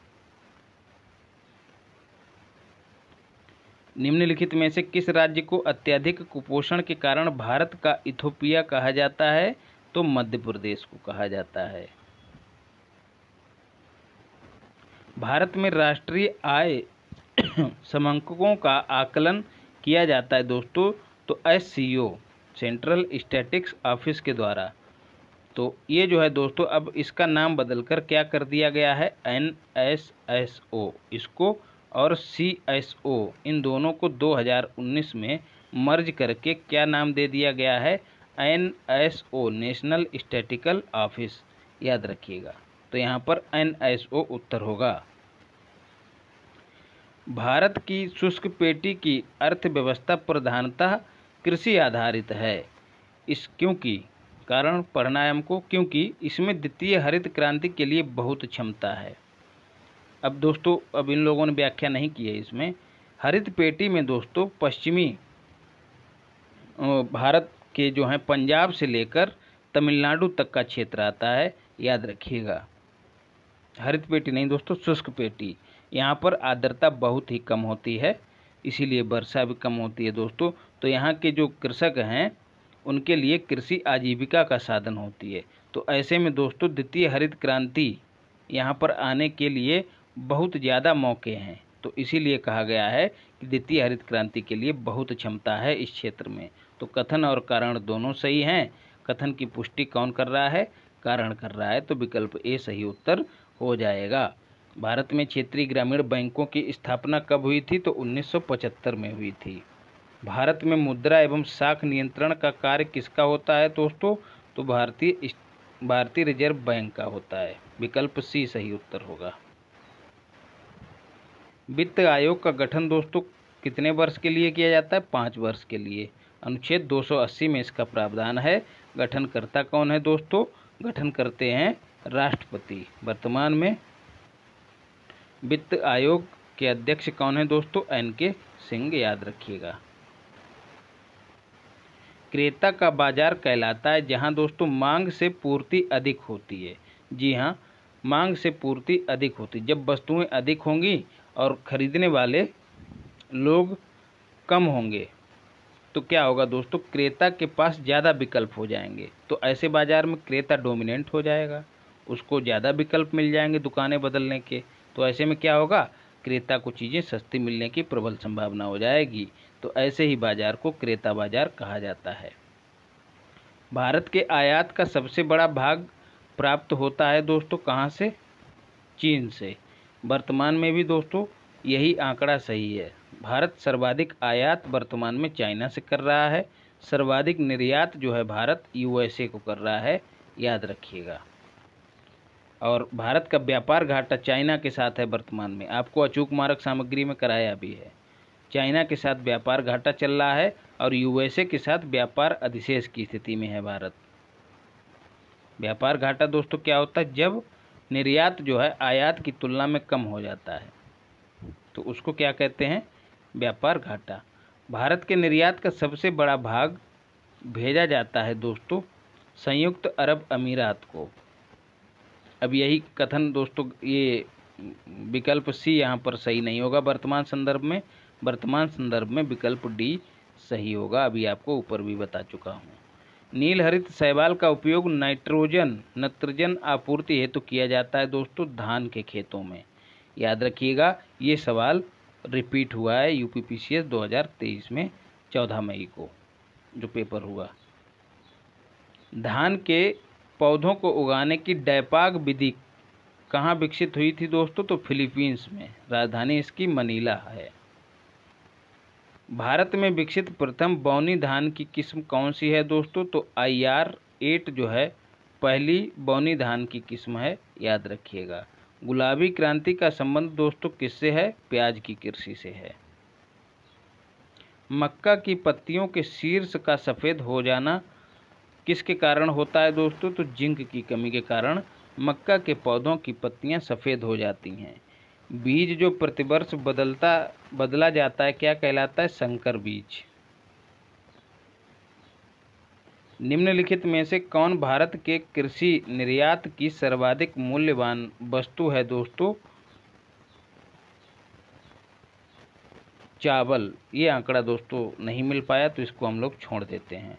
निम्नलिखित में से किस राज्य को अत्यधिक कुपोषण के कारण भारत का इथोपिया कहा जाता है? तो मध्य प्रदेश को कहा जाता है। भारत में राष्ट्रीय आय समंककों का आकलन किया जाता है दोस्तों, तो SCO सेंट्रल स्टैटिस्टिक्स ऑफिस के द्वारा। तो ये जो है दोस्तों अब इसका नाम बदलकर क्या कर दिया गया है? NSSO इसको और CSO इन दोनों को 2019 में मर्ज करके क्या नाम दे दिया गया है? NSO नेशनल स्टैटिस्टिकल ऑफिस, याद रखिएगा। तो यहाँ पर NSO उत्तर होगा। भारत की शुष्क पेटी की अर्थव्यवस्था प्रधानतः कृषि आधारित है। इस क्योंकि कारण पढ़ना है हमको, क्योंकि इसमें द्वितीय हरित क्रांति के लिए बहुत क्षमता है। अब दोस्तों अब इन लोगों ने व्याख्या नहीं की है इसमें। हरित पेटी में दोस्तों पश्चिमी भारत के जो हैं पंजाब से लेकर तमिलनाडु तक का क्षेत्र आता है, याद रखिएगा। हरित पेटी नहीं दोस्तों, शुष्क पेटी। यहाँ पर आर्द्रता बहुत ही कम होती है, इसीलिए वर्षा भी कम होती है दोस्तों। तो यहाँ के जो कृषक हैं उनके लिए कृषि आजीविका का साधन होती है। तो ऐसे में दोस्तों द्वितीय हरित क्रांति यहाँ पर आने के लिए बहुत ज़्यादा मौके हैं। तो इसीलिए कहा गया है कि द्वितीय हरित क्रांति के लिए बहुत क्षमता है इस क्षेत्र में। तो कथन और कारण दोनों सही हैं। कथन की पुष्टि कौन कर रहा है? कारण कर रहा है। तो विकल्प ए सही उत्तर हो जाएगा। भारत में क्षेत्रीय ग्रामीण बैंकों की स्थापना कब हुई थी? तो 1975 में हुई थी। भारत में मुद्रा एवं साख नियंत्रण का कार्य किसका होता है दोस्तों? तो भारतीय रिजर्व बैंक का होता है। विकल्प सी सही उत्तर होगा। वित्त आयोग का गठन दोस्तों कितने वर्ष के लिए किया जाता है? 5 वर्ष के लिए। अनुच्छेद 280 में इसका प्रावधान है। गठनकर्ता कौन है दोस्तों? गठन करते हैं राष्ट्रपति। वर्तमान में वित्त आयोग के अध्यक्ष कौन है दोस्तों? NK सिंह, याद रखिएगा। क्रेता का बाजार कहलाता है जहां दोस्तों मांग से पूर्ति अधिक होती है। जी हाँ, मांग से पूर्ति अधिक होती। जब वस्तुएं अधिक होंगी और खरीदने वाले लोग कम होंगे तो क्या होगा दोस्तों, क्रेता के पास ज़्यादा विकल्प हो जाएंगे। तो ऐसे बाज़ार में क्रेता डोमिनेंट हो जाएगा, उसको ज़्यादा विकल्प मिल जाएंगे दुकानें बदलने के। तो ऐसे में क्या होगा, क्रेता को चीज़ें सस्ती मिलने की प्रबल संभावना हो जाएगी। तो ऐसे ही बाज़ार को क्रेता बाज़ार कहा जाता है। भारत के आयात का सबसे बड़ा भाग प्राप्त होता है दोस्तों कहाँ से, चीन से। वर्तमान में भी दोस्तों यही आंकड़ा सही है। भारत सर्वाधिक आयात वर्तमान में चाइना से कर रहा है, सर्वाधिक निर्यात जो है भारत यूएसए को कर रहा है, याद रखिएगा। और भारत का व्यापार घाटा चाइना के साथ है वर्तमान में, आपको अचूक मारक सामग्री में कराया भी है। चाइना के साथ व्यापार घाटा चल रहा है और यूएसए के साथ व्यापार अधिशेष की स्थिति में है भारत। व्यापार घाटा दोस्तों क्या होता है, जब निर्यात जो है आयात की तुलना में कम हो जाता है तो उसको क्या कहते हैं, व्यापार घाटा। भारत के निर्यात का सबसे बड़ा भाग भेजा जाता है दोस्तों संयुक्त अरब अमीरात को। अब यही कथन दोस्तों, ये विकल्प सी यहाँ पर सही नहीं होगा वर्तमान संदर्भ में। वर्तमान संदर्भ में विकल्प डी सही होगा, अभी आपको ऊपर भी बता चुका हूँ। नील हरित शैवाल का उपयोग नत्रजन आपूर्ति हेतु किया जाता है दोस्तों धान के खेतों में। याद रखिएगा, ये सवाल रिपीट हुआ है यूपीपीसीएस 2023 में 14 मई को जो पेपर हुआ। धान के पौधों को उगाने की डैपाग विधि कहाँ विकसित हुई थी दोस्तों, तो फिलीपींस में, राजधानी इसकी मनीला है। भारत में विकसित प्रथम बौनी धान की किस्म कौन सी है दोस्तों, तो IR8 जो है पहली बौनी धान की किस्म है, याद रखिएगा। गुलाबी क्रांति का संबंध दोस्तों किससे है, प्याज की कृषि से है। मक्का की पत्तियों के शीर्ष का सफ़ेद हो जाना किसके कारण होता है दोस्तों, तो जिंक की कमी के कारण मक्का के पौधों की पत्तियां सफ़ेद हो जाती हैं। बीज जो प्रतिवर्ष बदला जाता है क्या कहलाता है, संकर बीज। निम्नलिखित में से कौन भारत के कृषि निर्यात की सर्वाधिक मूल्यवान वस्तु है दोस्तों, चावल। ये आंकड़ा दोस्तों नहीं मिल पाया तो इसको हम लोग छोड़ देते हैं।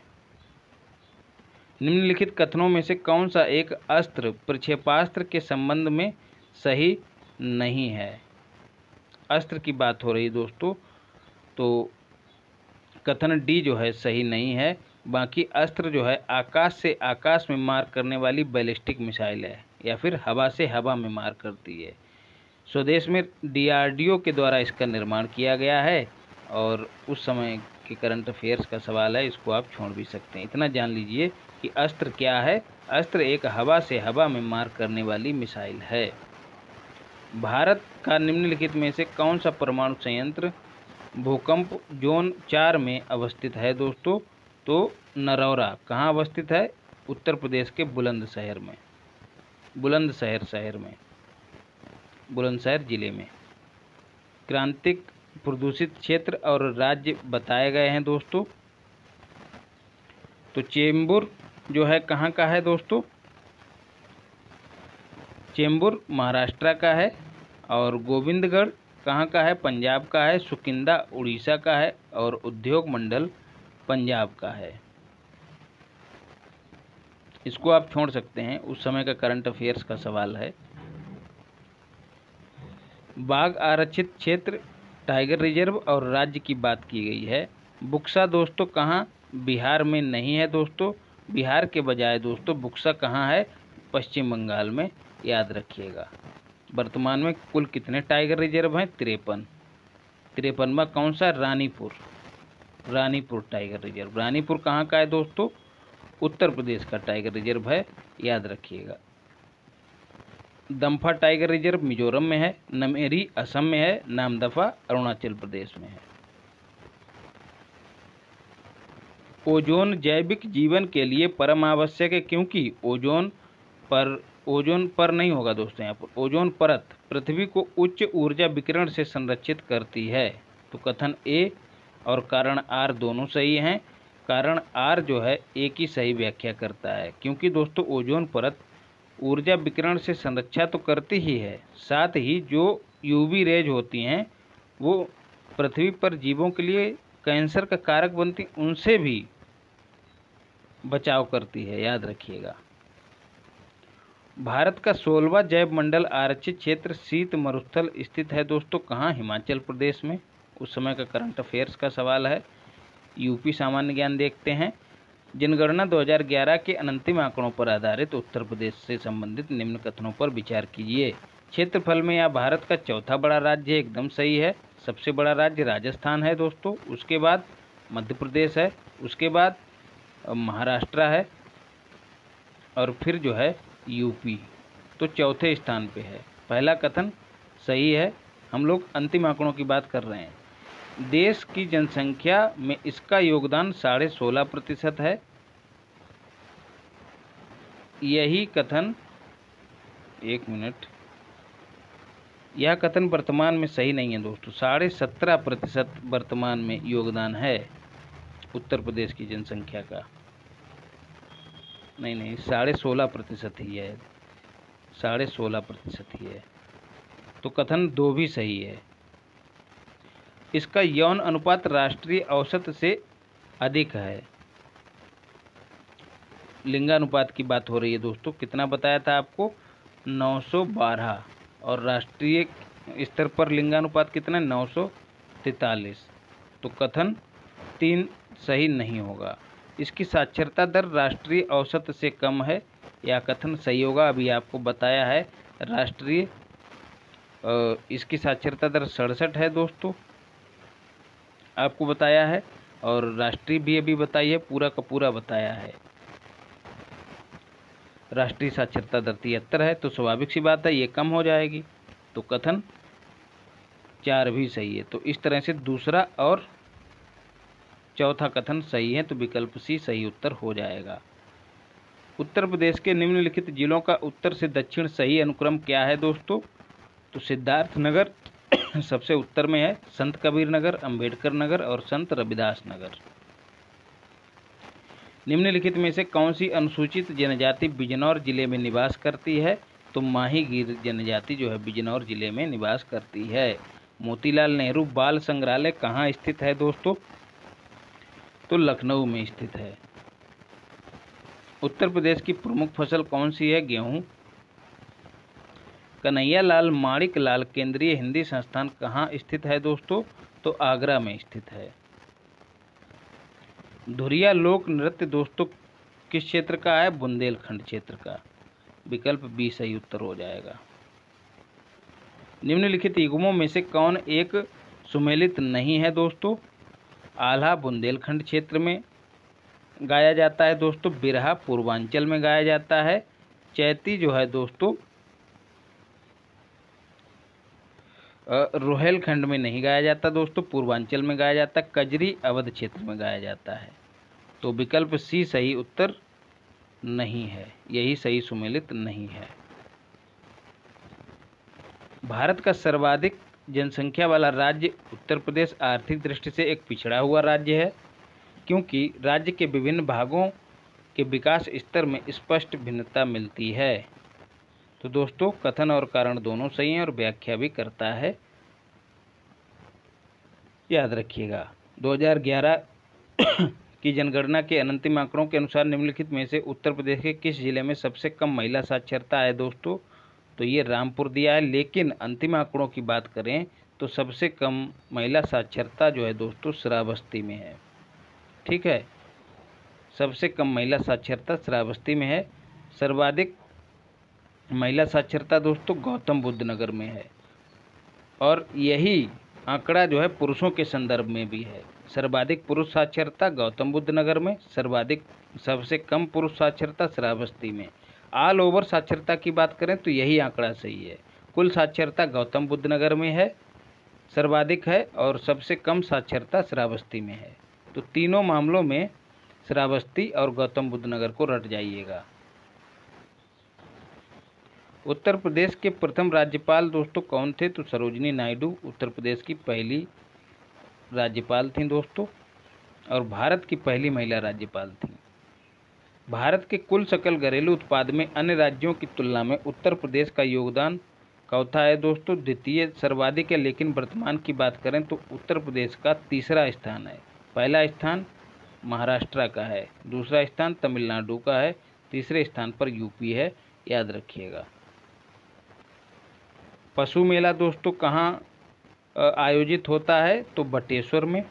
निम्नलिखित कथनों में से कौन सा एक अस्त्र प्रक्षेपास्त्र के संबंध में सही नहीं है। अस्त्र की बात हो रही दोस्तों, तो कथन डी जो है सही नहीं है। बाकी अस्त्र जो है आकाश से आकाश में मार करने वाली बैलिस्टिक मिसाइल है या फिर हवा से हवा में मार करती है। स्वदेश में DRDO के द्वारा इसका निर्माण किया गया है और उस समय के करंट अफेयर्स का सवाल है, इसको आप छोड़ भी सकते हैं। इतना जान लीजिए कि अस्त्र क्या है, अस्त्र एक हवा से हवा में मार करने वाली मिसाइल है। भारत का निम्नलिखित में से कौन सा परमाणु संयंत्र भूकंप जोन 4 में अवस्थित है दोस्तों, तो नरौरा। कहाँ अवस्थित है, उत्तर प्रदेश के बुलंदशहर में, बुलंदशहर जिले में। क्रांतिक प्रदूषित क्षेत्र और राज्य बताए गए हैं दोस्तों, तो चेंबूर जो है कहाँ का है दोस्तों, चेंबूर महाराष्ट्र का है। और गोविंदगढ़ कहाँ का है, पंजाब का है। सुकिंदा उड़ीसा का है और उद्योग मंडल पंजाब का है। इसको आप छोड़ सकते हैं, उस समय का करंट अफेयर्स का सवाल है। बाघ आरक्षित क्षेत्र, टाइगर रिजर्व और राज्य की बात की गई है। बुक्सा दोस्तों कहाँ, बिहार में नहीं है दोस्तों। बिहार के बजाय दोस्तों बुक्सा कहाँ है, पश्चिम बंगाल में, याद रखिएगा। वर्तमान में कुल कितने टाइगर रिजर्व हैं, 53। 53वां कौन सा, रानीपुर टाइगर रिजर्व। रानीपुर कहाँ का है दोस्तों, उत्तर प्रदेश का टाइगर रिजर्व है, याद रखिएगा। दम्फा टाइगर रिजर्व मिजोरम में है, नमेरी असम में है, नामदफा अरुणाचल प्रदेश में है। ओजोन जैविक जीवन के लिए परम आवश्यक है, क्योंकि ओजोन पर नहीं होगा दोस्तों, यहाँ पर ओजोन परत पृथ्वी को उच्च ऊर्जा विकिरण से संरक्षित करती है। तो कथन ए और कारण आर दोनों सही हैं। कारण आर जो है एक ही सही व्याख्या करता है, क्योंकि दोस्तों ओजोन परत ऊर्जा विकिरण से संरक्षा तो करती ही है, साथ ही जो यूवी रेज होती हैं वो पृथ्वी पर जीवों के लिए कैंसर का कारक बनती, उनसे भी बचाव करती है, याद रखिएगा। भारत का 16वां जैव मंडल आरक्षित क्षेत्र शीत मरुस्थल स्थित है दोस्तों, कहाँ? हिमाचल प्रदेश में। उस समय का करंट अफेयर्स का सवाल है। यूपी सामान्य ज्ञान देखते हैं। जनगणना 2011 के अंतिम आंकड़ों पर आधारित उत्तर प्रदेश से संबंधित निम्न कथनों पर विचार कीजिए। क्षेत्रफल में यह भारत का चौथा बड़ा राज्य है, एकदम सही है। सबसे बड़ा राज्य राजस्थान है दोस्तों, उसके बाद मध्य प्रदेश है, उसके बाद महाराष्ट्र है और फिर जो है यूपी, तो चौथे स्थान पे है। पहला कथन सही है। हम लोग अंतिम आंकड़ों की बात कर रहे हैं। देश की जनसंख्या में इसका योगदान 16.5% है। यही कथन, एक मिनट, यह कथन वर्तमान में सही नहीं है दोस्तों। 17.5% वर्तमान में योगदान है उत्तर प्रदेश की जनसंख्या का। नहीं, 16.5% ही है, 16.5% ही है। तो कथन 2 भी सही है। इसका यौन अनुपात राष्ट्रीय औसत से अधिक है। लिंगानुपात की बात हो रही है दोस्तों, कितना बताया था आपको? 912, और राष्ट्रीय स्तर पर लिंगानुपात कितना? 943। तो कथन 3 सही नहीं होगा। इसकी साक्षरता दर राष्ट्रीय औसत से कम है, यह कथन सही होगा। अभी आपको बताया है राष्ट्रीय इसकी साक्षरता दर 67 है दोस्तों, आपको बताया है, और राष्ट्रीय भी अभी बताई है, पूरा का पूरा बताया है। राष्ट्रीय साक्षरता दर 73 है, तो स्वाभाविक सी बात है ये कम हो जाएगी। तो कथन 4 भी सही है। तो इस तरह से दूसरा और चौथा कथन सही है, तो विकल्प सी सही उत्तर हो जाएगा। उत्तर प्रदेश के निम्नलिखित जिलों का उत्तर से दक्षिण सही अनुक्रम क्या है दोस्तों? तो सिद्धार्थ नगर सबसे उत्तर में है, संत कबीर नगर, अंबेडकर नगर और संत रविदास नगर। निम्नलिखित में से कौन सी अनुसूचित जनजाति बिजनौर जिले में निवास करती है? तो माहीगीर जनजाति जो है बिजनौर जिले में निवास करती है। मोतीलाल नेहरू बाल संग्रहालय कहाँ स्थित है दोस्तों? तो लखनऊ में स्थित है। उत्तर प्रदेश की प्रमुख फसल कौन सी है? गेहूं। कन्हैयालाल माणिक लाल केंद्रीय हिंदी संस्थान कहाँ स्थित है दोस्तों? तो आगरा में स्थित है। धुरिया लोक नृत्य दोस्तों किस क्षेत्र का है? बुंदेलखंड क्षेत्र का। विकल्प बी सही उत्तर हो जाएगा। निम्नलिखित युग्मों में से कौन एक सुमेलित नहीं है दोस्तों? आल्हा बुंदेलखंड क्षेत्र में गाया जाता है दोस्तों, बिरहा पूर्वांचल में गाया जाता है, चैती जो है दोस्तों रोहेलखंड में नहीं गाया जाता दोस्तों, पूर्वांचल में गाया जाता है, कजरी अवध क्षेत्र में गाया जाता है। तो विकल्प सी सही उत्तर नहीं है, यही सही सुमेलित नहीं है। भारत का सर्वाधिक जनसंख्या वाला राज्य उत्तर प्रदेश आर्थिक दृष्टि से एक पिछड़ा हुआ राज्य है, क्योंकि राज्य के विभिन्न भागों के विकास स्तर में स्पष्ट भिन्नता मिलती है। तो दोस्तों कथन और कारण दोनों सही हैं और व्याख्या भी करता है, याद रखिएगा। 2011 की जनगणना के अंतिम आंकड़ों के अनुसार निम्नलिखित में से उत्तर प्रदेश के किस जिले में सबसे कम महिला साक्षरता है दोस्तों? तो ये रामपुर दिया है, लेकिन अंतिम आंकड़ों की बात करें तो सबसे कम महिला साक्षरता जो है दोस्तों श्रावस्ती में है। ठीक है, सबसे कम महिला साक्षरता श्रावस्ती में है। सर्वाधिक महिला साक्षरता दोस्तों गौतम बुद्ध नगर में है, और यही आंकड़ा जो है पुरुषों के संदर्भ में भी है। सर्वाधिक पुरुष साक्षरता गौतम बुद्ध नगर में, सबसे कम पुरुष साक्षरता श्रावस्ती में। ऑल ओवर साक्षरता की बात करें तो यही आंकड़ा सही है। कुल साक्षरता गौतम बुद्ध नगर में है, सर्वाधिक है, और सबसे कम साक्षरता श्रावस्ती में है। तो तीनों मामलों में श्रावस्ती और गौतम बुद्ध नगर को रट जाइएगा। उत्तर प्रदेश के प्रथम राज्यपाल दोस्तों कौन थे? तो सरोजिनी नायडू उत्तर प्रदेश की पहली राज्यपाल थीं दोस्तों, और भारत की पहली महिला राज्यपाल थीं। भारत के कुल सकल घरेलू उत्पाद में अन्य राज्यों की तुलना में उत्तर प्रदेश का योगदान चौथा है दोस्तों, द्वितीय सर्वाधिक है, लेकिन वर्तमान की बात करें तो उत्तर प्रदेश का तीसरा स्थान है। पहला स्थान महाराष्ट्र का है, दूसरा स्थान तमिलनाडु का है, तीसरे स्थान पर यूपी है, याद रखिएगा। पशु मेला दोस्तों कहाँ आयोजित होता है, तो बटेश्वर में।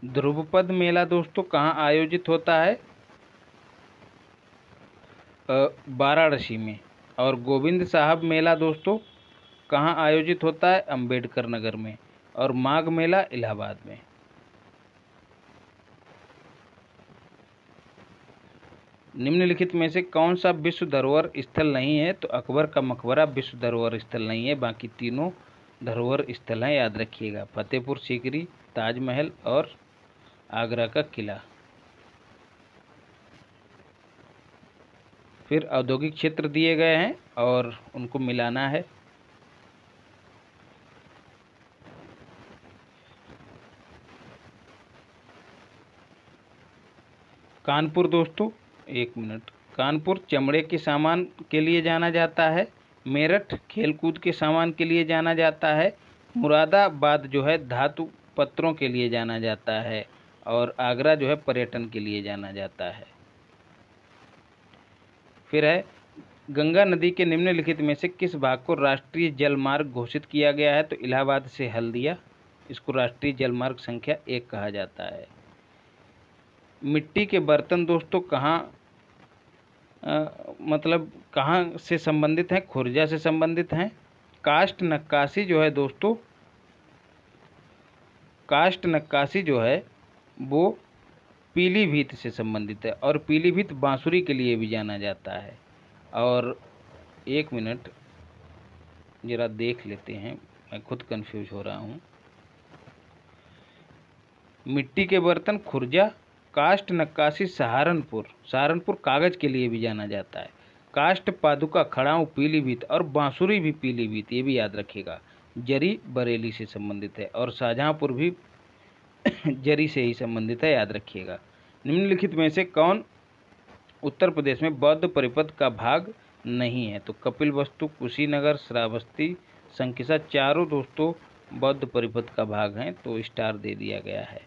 ध्रुवपद मेला दोस्तों कहाँ आयोजित होता है, वाराणसी में। और गोविंद साहब मेला दोस्तों कहाँ आयोजित होता है, अंबेडकर नगर में। और माघ मेला इलाहाबाद में। निम्नलिखित में से कौन सा विश्व धरोहर स्थल नहीं है, तो अकबर का मकबरा विश्व धरोहर स्थल नहीं है, बाकी तीनों धरोहर स्थल हैं, याद रखिएगा। फतेहपुर सीकरी, ताजमहल और आगरा का किला। फिर औद्योगिक क्षेत्र दिए गए हैं और उनको मिलाना है। कानपुर दोस्तों, एक मिनट, कानपुर चमड़े के सामान के लिए जाना जाता है। मेरठ खेलकूद के सामान के लिए जाना जाता है। मुरादाबाद जो है धातु पत्रों के लिए जाना जाता है। और आगरा जो है पर्यटन के लिए जाना जाता है। फिर है, गंगा नदी के निम्नलिखित में से किस भाग को राष्ट्रीय जलमार्ग घोषित किया गया है, तो इलाहाबाद से हल्दिया, इसको राष्ट्रीय जलमार्ग संख्या 1 कहा जाता है। मिट्टी के बर्तन दोस्तों कहाँ मतलब कहाँ से संबंधित हैं, खुर्जा से संबंधित हैं। काष्ठ नक्काशी जो है दोस्तों, काष्ठ नक्काशी जो है वो पीलीभीत से संबंधित है, और पीलीभीत बांसुरी के लिए भी जाना जाता है। और एक मिनट जरा देख लेते हैं, मैं खुद कंफ्यूज हो रहा हूँ। मिट्टी के बर्तन खुर्जा, काष्ठ नक्काशी सहारनपुर, सहारनपुर कागज के लिए भी जाना जाता है। काष्ठ पादुका खड़ाऊं पीलीभीत, और बांसुरी भी पीलीभीत, ये भी याद रखिएगा। जरी बरेली से संबंधित है, और शाहजहांपुर भी जरी से ही संबंधित है, याद रखिएगा। निम्नलिखित में से कौन उत्तर प्रदेश में बौद्ध परिपथ का भाग नहीं है, तो कपिलवस्तु, कुशीनगर, श्रावस्ती, संकिसा, चारों दोस्तों बौद्ध परिपथ का भाग हैं, तो स्टार दे दिया गया है।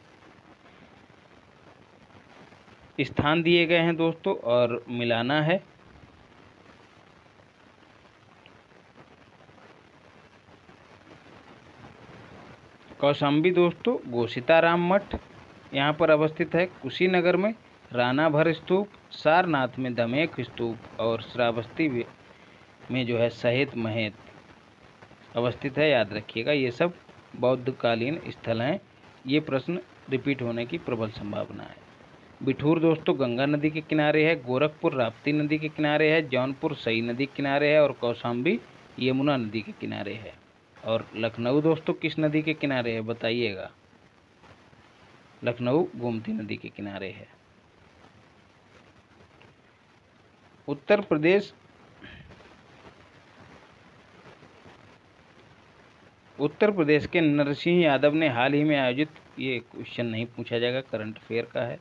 स्थान दिए गए हैं दोस्तों और मिलाना है। कौशाम्बी दोस्तों गोसीताराम मठ यहाँ पर अवस्थित है। कुशीनगर में रानाभर स्तूप, सारनाथ में धमेख स्तूप, और श्रावस्ती में जो है सहेत महेत अवस्थित है, याद रखिएगा। ये सब बौद्धकालीन स्थल हैं। ये प्रश्न रिपीट होने की प्रबल संभावना है। बिठूर दोस्तों गंगा नदी के किनारे है। गोरखपुर राप्ती नदी के किनारे है। जौनपुर सई नदी के किनारे है। और कौशाम्बी यमुना नदी के किनारे है। और लखनऊ दोस्तों किस नदी के किनारे है, बताइएगा। लखनऊ गोमती नदी के किनारे है। उत्तर प्रदेश के नरसिंह यादव ने हाल ही में आयोजित, ये क्वेश्चन नहीं पूछा जाएगा, करंट अफेयर का है।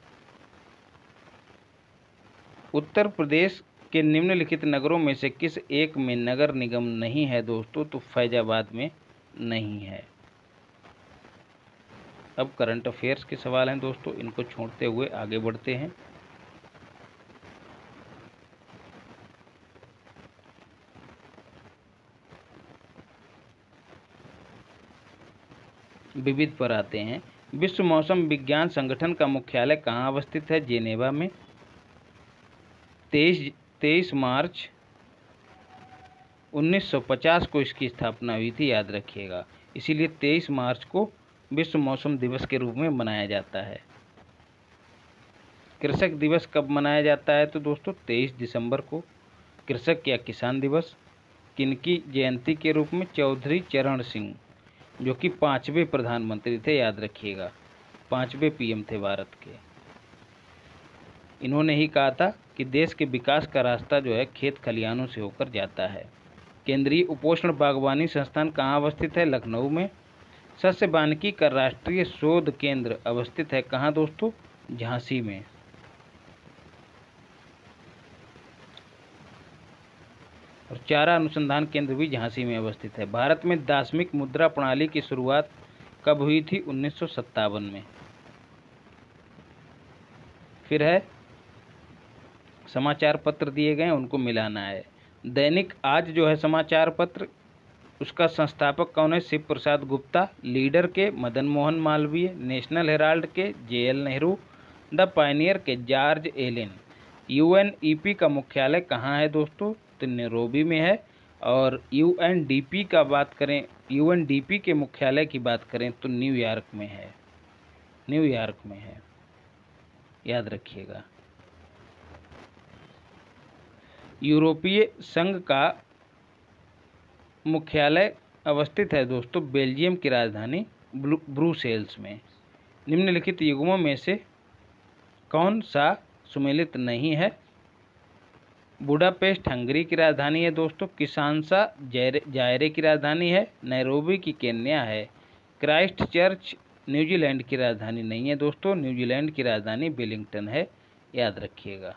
उत्तर प्रदेश के निम्नलिखित नगरों में से किस एक में नगर निगम नहीं है दोस्तों, तो फैजाबाद में नहीं है। अब करंट अफेयर्स के सवाल हैं दोस्तों, इनको छोड़ते हुए आगे बढ़ते हैं। विविध पर आते हैं। विश्व मौसम विज्ञान संगठन का मुख्यालय कहाँ अवस्थित है, जेनेवा में। 23 मार्च 1950 को इसकी स्थापना हुई थी, याद रखिएगा। इसीलिए 23 मार्च को विश्व मौसम दिवस के रूप में मनाया जाता है। कृषक दिवस कब मनाया जाता है, तो दोस्तों 23 दिसंबर को कृषक या किसान दिवस। किनकी जयंती के रूप में, चौधरी चरण सिंह, जो कि 5वें प्रधानमंत्री थे, याद रखिएगा। 5वें पीएम थे भारत के। इन्होंने ही कहा था कि देश के विकास का रास्ता जो है खेत खलिहानों से होकर जाता है। केंद्रीय उपोष्ण बागवानी संस्थान कहाँ अवस्थित है, लखनऊ में। सस्य वानिकी का राष्ट्रीय शोध केंद्र अवस्थित है कहाँ दोस्तों, झांसी में। और चारा अनुसंधान केंद्र भी झांसी में अवस्थित है। भारत में दार्शनिक मुद्रा प्रणाली की शुरुआत कब हुई थी? 1957 में। फिर है समाचार पत्र दिए गए, उनको मिलाना है। दैनिक आज जो है समाचार पत्र, उसका संस्थापक कौन है? शिव प्रसाद गुप्ता। लीडर के मदन मोहन मालवीय। नेशनल हेराल्ड के JL नेहरू। द पायनियर के जॉर्ज एलेन। UNEP का मुख्यालय कहाँ है दोस्तों? तो नैरोबी में है। और UNDP का बात करें, UNDP के मुख्यालय की बात करें तो न्यूयॉर्क में है। न्यूयॉर्क में है, याद रखिएगा। यूरोपीय संघ का मुख्यालय अवस्थित है दोस्तों बेल्जियम की राजधानी ब्रुसेल्स में। निम्नलिखित युग्मों में से कौन सा सुमेलित नहीं है? बुडापेस्ट हंगरी की राजधानी है दोस्तों। किसानसा जायरे की राजधानी है। नैरोबी की केन्या है। क्राइस्ट चर्च न्यूजीलैंड की राजधानी नहीं है दोस्तों। न्यूजीलैंड की राजधानी वेलिंगटन है, याद रखिएगा।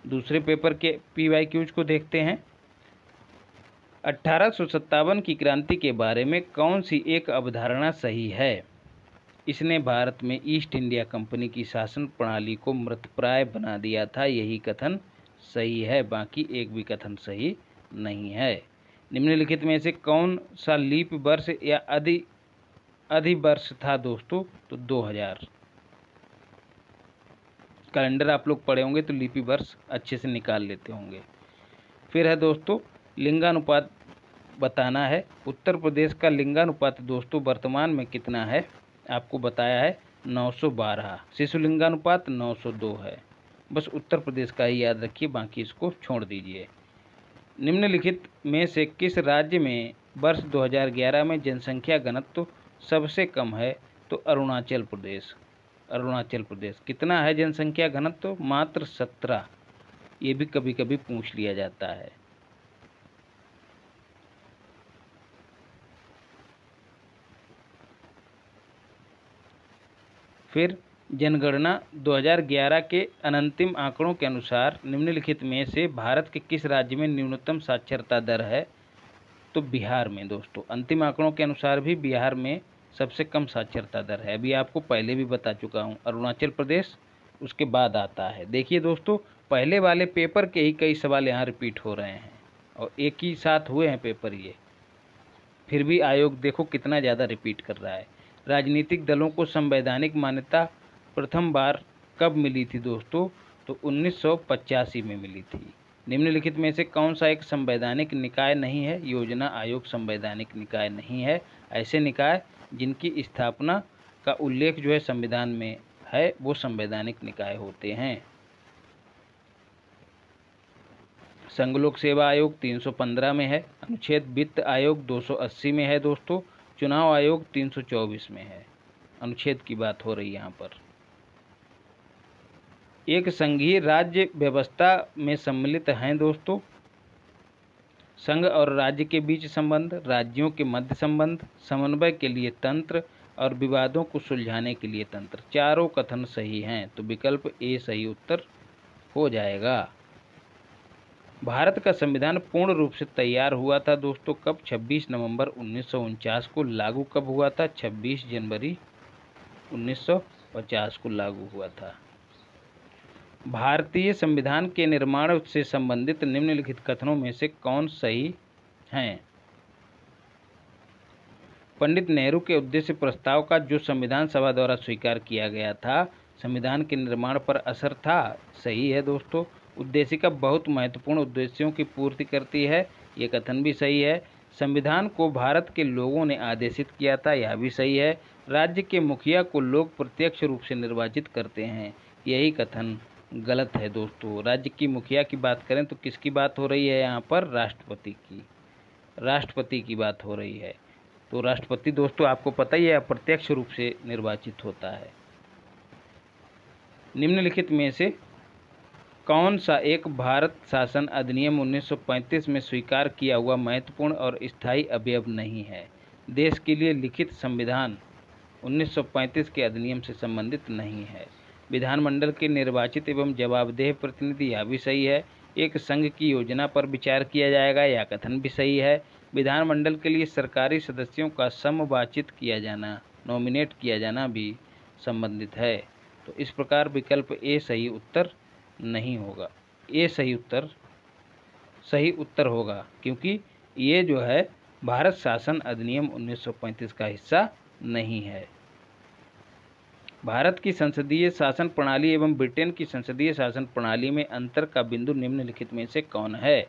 दूसरे पेपर के PYQs को देखते हैं। 1857 की क्रांति के बारे में कौन सी एक अवधारणा सही है? इसने भारत में ईस्ट इंडिया कंपनी की शासन प्रणाली को मृतप्राय बना दिया था। यही कथन सही है, बाकी एक भी कथन सही नहीं है। निम्नलिखित में से कौन सा लीप वर्ष या अधिवर्ष था दोस्तों? तो 2000। कैलेंडर आप लोग पढ़े होंगे तो लीपी वर्ष अच्छे से निकाल लेते होंगे। फिर है दोस्तों लिंगानुपात बताना है। उत्तर प्रदेश का लिंगानुपात दोस्तों वर्तमान में कितना है? आपको बताया है 912। शिशु लिंगानुपात 902 है। बस उत्तर प्रदेश का ही याद रखिए, बाकी इसको छोड़ दीजिए। निम्नलिखित में से किस राज्य में वर्ष 2011 में जनसंख्या घनत्व सबसे कम है? तो अरुणाचल प्रदेश। अरुणाचल प्रदेश कितना है जनसंख्या घनत्व? मात्र 17। ये भी कभी कभी पूछ लिया जाता है। फिर जनगणना 2011 के अनंतिम आंकड़ों के अनुसार निम्नलिखित में से भारत के किस राज्य में न्यूनतम साक्षरता दर है? तो बिहार में दोस्तों। अंतिम आंकड़ों के अनुसार भी बिहार में सबसे कम साक्षरता दर है। अभी आपको पहले भी बता चुका हूँ, अरुणाचल प्रदेश उसके बाद आता है। देखिए दोस्तों पहले वाले पेपर के ही कई सवाल यहाँ रिपीट हो रहे हैं और एक ही साथ हुए हैं पेपर ये, फिर भी आयोग देखो कितना ज़्यादा रिपीट कर रहा है। राजनीतिक दलों को संवैधानिक मान्यता प्रथम बार कब मिली थी दोस्तों? तो 1985 में मिली थी। निम्नलिखित में से कौन सा एक संवैधानिक निकाय नहीं है? योजना आयोग संवैधानिक निकाय नहीं है। ऐसे निकाय जिनकी स्थापना का उल्लेख जो है संविधान में है वो संवैधानिक निकाय होते हैं। संघ लोक सेवा आयोग 315 में है। अनुच्छेद वित्त आयोग 280 में है दोस्तों। चुनाव आयोग 324 में है। अनुच्छेद की बात हो रही है यहाँ पर। एक संघीय राज्य व्यवस्था में सम्मिलित हैं दोस्तों संघ और राज्य के बीच संबंध, राज्यों के मध्य संबंध, समन्वय के लिए तंत्र और विवादों को सुलझाने के लिए तंत्र। चारों कथन सही हैं, तो विकल्प ए सही उत्तर हो जाएगा। भारत का संविधान पूर्ण रूप से तैयार हुआ था दोस्तों कब? 26 नवंबर 1949 को। लागू कब हुआ था? 26 जनवरी 1950 को लागू हुआ था। भारतीय संविधान के निर्माण से संबंधित निम्नलिखित कथनों में से कौन सही हैं? पंडित नेहरू के उद्देश्य प्रस्ताव का जो संविधान सभा द्वारा स्वीकार किया गया था संविधान के निर्माण पर असर था, सही है दोस्तों। उद्देशिका बहुत महत्वपूर्ण उद्देश्यों की पूर्ति करती है, ये कथन भी सही है। संविधान को भारत के लोगों ने आदेशित किया था, यह भी सही है। राज्य के मुखिया को लोग प्रत्यक्ष रूप से निर्वाचित करते हैं, यही कथन गलत है दोस्तों। राज्य की मुखिया की बात करें तो किसकी बात हो रही है यहाँ पर? राष्ट्रपति की। राष्ट्रपति की बात हो रही है। तो राष्ट्रपति दोस्तों आपको पता ही है अप्रत्यक्ष रूप से निर्वाचित होता है। निम्नलिखित में से कौन सा एक भारत शासन अधिनियम 1935 में स्वीकार किया हुआ महत्वपूर्ण और स्थायी अवयव नहीं है? देश के लिए लिखित संविधान 1935 के अधिनियम से संबंधित नहीं है। विधानमंडल के निर्वाचित एवं जवाबदेह प्रतिनिधि, यह भी सही है। एक संघ की योजना पर विचार किया जाएगा, यह कथन भी सही है। विधानमंडल के लिए सरकारी सदस्यों का समवाचित किया जाना, नॉमिनेट किया जाना भी संबंधित है। तो इस प्रकार विकल्प ए सही उत्तर नहीं होगा। ए सही उत्तर होगा, क्योंकि ये जो है भारत शासन अधिनियम 1935 का हिस्सा नहीं है। भारत की संसदीय शासन प्रणाली एवं ब्रिटेन की संसदीय शासन प्रणाली में अंतर का बिंदु निम्नलिखित में से कौन है?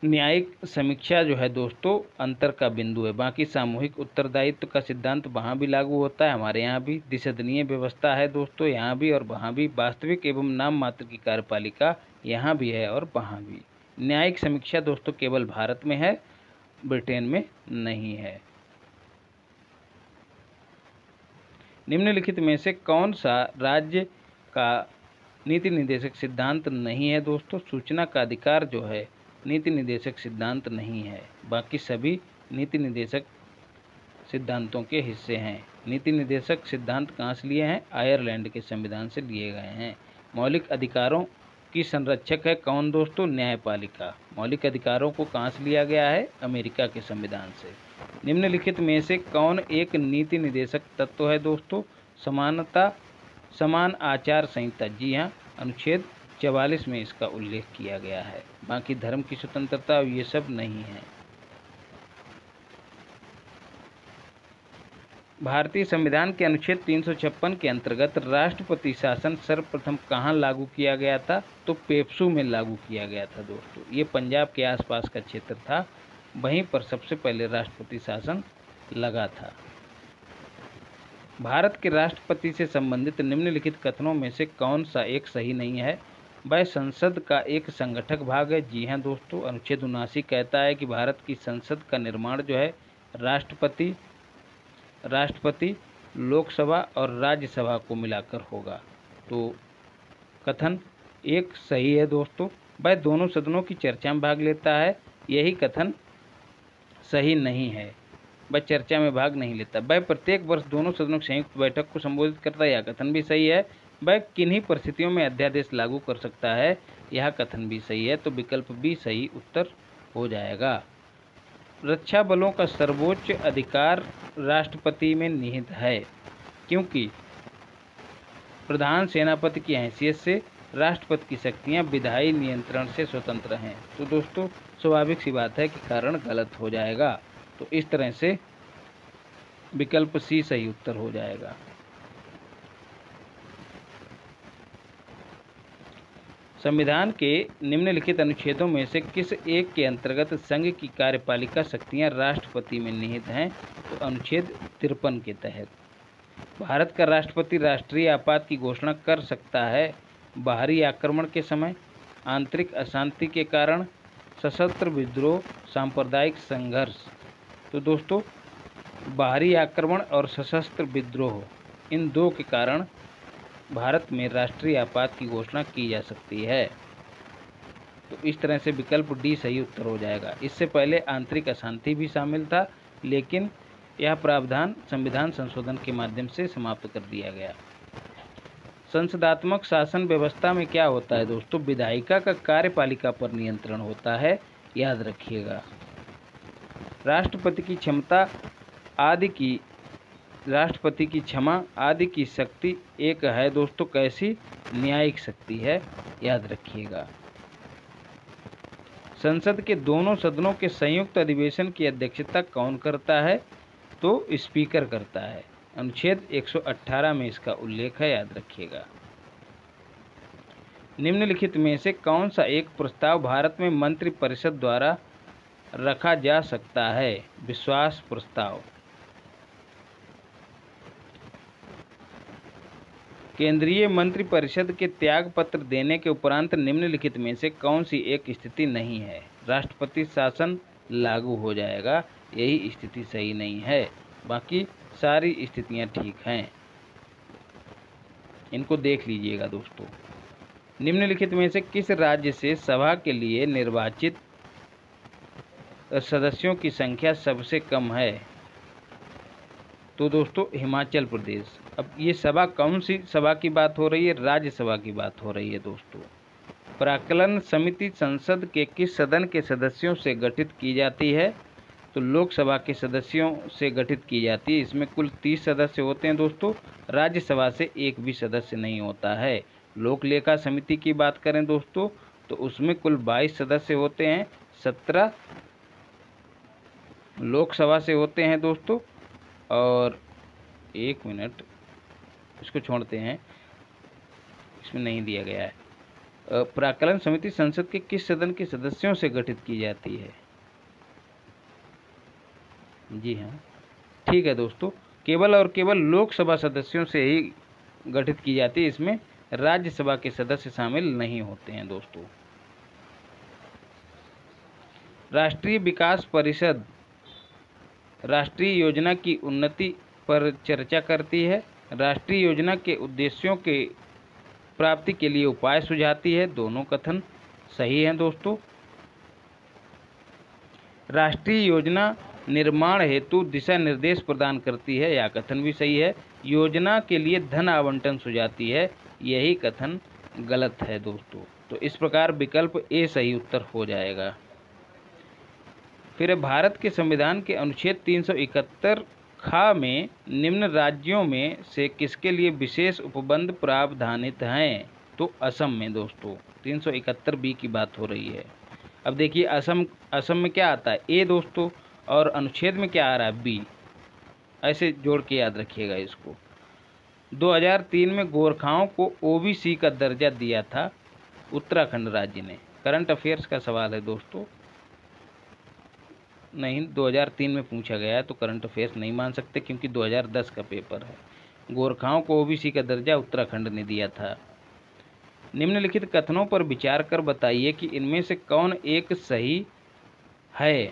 न्यायिक समीक्षा जो है दोस्तों अंतर का बिंदु है। बाकी सामूहिक उत्तरदायित्व का सिद्धांत वहाँ भी लागू होता है, हमारे यहाँ भी। द्विसदनीय व्यवस्था है दोस्तों यहाँ भी और वहाँ भी। वास्तविक एवं नाम मात्र की कार्यपालिका यहाँ भी है और वहाँ भी। न्यायिक समीक्षा दोस्तों केवल भारत में है, ब्रिटेन में नहीं है। निम्नलिखित में से कौन सा राज्य का नीति निर्देशक सिद्धांत नहीं है दोस्तों? सूचना का अधिकार जो है नीति निर्देशक सिद्धांत नहीं है, बाकी सभी नीति निर्देशक सिद्धांतों के हिस्से हैं। नीति निर्देशक सिद्धांत कहाँ से लिए हैं? आयरलैंड के संविधान से लिए गए हैं। मौलिक अधिकारों की संरक्षक है कौन दोस्तों? न्यायपालिका। मौलिक अधिकारों को कहाँ से लिया गया है? अमेरिका के संविधान से। निम्नलिखित में से कौन एक नीति निर्देशक तत्व है दोस्तों? समानता, समान आचार संहिता। जी हाँ, अनुच्छेद 44 में इसका उल्लेख किया गया है। बाकी धर्म की स्वतंत्रता ये सब नहीं है। भारतीय संविधान के अनुच्छेद 356 के अंतर्गत राष्ट्रपति शासन सर्वप्रथम कहाँ लागू किया गया था? तो पेप्सू में लागू किया गया था दोस्तों। ये पंजाब के आसपास का क्षेत्र था, वहीं पर सबसे पहले राष्ट्रपति शासन लगा था। भारत के राष्ट्रपति से संबंधित निम्नलिखित कथनों में से कौन सा एक सही नहीं है? वह संसद का एक संगठक भाग है। जी हाँ दोस्तों, अनुच्छेद 79 कहता है कि भारत की संसद का निर्माण जो है राष्ट्रपति, लोकसभा और राज्यसभा को मिलाकर होगा। तो कथन एक सही है दोस्तों। वह दोनों सदनों की चर्चा में भाग लेता है, यही कथन सही नहीं है। वह चर्चा में भाग नहीं लेता। वह प्रत्येक वर्ष दोनों सदनों की संयुक्त बैठक को संबोधित करता है, यह कथन भी सही है। वह किन्हीं परिस्थितियों में अध्यादेश लागू कर सकता है, यह कथन भी सही है। तो विकल्प बी सही उत्तर हो जाएगा। रक्षा बलों का सर्वोच्च अधिकार राष्ट्रपति में निहित है, क्योंकि प्रधान सेनापति की हैसियत से राष्ट्रपति की शक्तियां विधायी नियंत्रण से स्वतंत्र हैं। तो दोस्तों स्वाभाविक सी बात है कि कारण गलत हो जाएगा। तो इस तरह से विकल्प सी सही उत्तर हो जाएगा। संविधान के निम्नलिखित अनुच्छेदों में से किस एक के अंतर्गत संघ की कार्यपालिका शक्तियां राष्ट्रपति में निहित हैं? तो अनुच्छेद 53 के तहत भारत का राष्ट्रपति राष्ट्रीय आपात की घोषणा कर सकता है बाहरी आक्रमण के समय, आंतरिक अशांति के कारण, सशस्त्र विद्रोह, सांप्रदायिक संघर्ष। तो दोस्तों बाहरी आक्रमण और सशस्त्र विद्रोह, इन दो के कारण भारत में राष्ट्रीय आपात की घोषणा की जा सकती है। तो इस तरह से विकल्प डी सही उत्तर हो जाएगा। इससे पहले आंतरिक अशांति भी शामिल था, लेकिन यह प्रावधान संविधान संशोधन के माध्यम से समाप्त कर दिया गया। संसदात्मक शासन व्यवस्था में क्या होता है दोस्तों? विधायिका का कार्यपालिका पर नियंत्रण होता है, याद रखिएगा। राष्ट्रपति की क्षमा आदि की शक्ति एक है दोस्तों, कैसी? न्यायिक शक्ति है, याद रखिएगा। संसद के दोनों सदनों के संयुक्त अधिवेशन की अध्यक्षता कौन करता है? तो स्पीकर करता है। अनुच्छेद 118 में इसका उल्लेख है, याद रखिएगा। निम्नलिखित में से कौन सा एक प्रस्ताव भारत में मंत्रिपरिषद द्वारा रखा जा सकता है? विश्वास प्रस्ताव। केंद्रीय मंत्रिपरिषद के त्याग पत्र देने के उपरांत निम्नलिखित में से कौन सी एक स्थिति नहीं है? राष्ट्रपति शासन लागू हो जाएगा, यही स्थिति सही नहीं है। बाकी सारी स्थितियां ठीक हैं, इनको देख लीजिएगा दोस्तों। निम्नलिखित में से किस राज्य से सभा के लिए निर्वाचित सदस्यों की संख्या सबसे कम है? तो दोस्तों हिमाचल प्रदेश। अब ये सभा कौन सी सभा की बात हो रही है? राज्यसभा की बात हो रही है दोस्तों। प्राक्कलन समिति संसद के किस सदन के सदस्यों से गठित की जाती है? तो लोकसभा के सदस्यों से गठित की जाती है। इसमें कुल 30 सदस्य होते हैं दोस्तों। राज्यसभा से एक भी सदस्य नहीं होता है। लोक लेखा समिति की बात करें दोस्तों तो उसमें कुल 22 सदस्य होते हैं। 17 लोकसभा से होते हैं दोस्तों। और एक मिनट, इसको छोड़ते हैं, इसमें नहीं दिया गया है। प्राक्कलन समिति संसद के किस सदन के सदस्यों से गठित की जाती है? जी हाँ, ठीक है दोस्तों, केवल और केवल लोकसभा सदस्यों से ही गठित की जाती है। इसमें राज्यसभा के सदस्य शामिल नहीं होते हैं दोस्तों। राष्ट्रीय विकास परिषद राष्ट्रीय योजना की उन्नति पर चर्चा करती है। राष्ट्रीय योजना के उद्देश्यों के प्राप्ति के लिए उपाय सुझाती है। दोनों कथन सही हैं दोस्तों। राष्ट्रीय योजना निर्माण हेतु दिशा निर्देश प्रदान करती है, यह कथन भी सही है। योजना के लिए धन आवंटन सुझाती है, यही कथन गलत है दोस्तों। तो इस प्रकार विकल्प ए सही उत्तर हो जाएगा। फिर भारत के संविधान के अनुच्छेद 371 खा में निम्न राज्यों में से किसके लिए विशेष उपबंध प्रावधानित हैं? तो असम में दोस्तों। 371 बी की बात हो रही है। अब देखिए असम में क्या आता है? ए दोस्तों, और अनुच्छेद में क्या आ रहा है? बी। ऐसे जोड़ के याद रखिएगा इसको। 2003 में गोरखाओं को ओबीसी का दर्जा दिया था उत्तराखंड राज्य ने। करंट अफेयर्स का सवाल है दोस्तों, नहीं 2003 में पूछा गया है, तो करंट अफेयर्स नहीं मान सकते क्योंकि 2010 का पेपर है। गोरखाओं को ओबीसी का दर्जा उत्तराखंड ने दिया था। निम्नलिखित कथनों पर विचार कर बताइए कि इनमें से कौन एक सही है।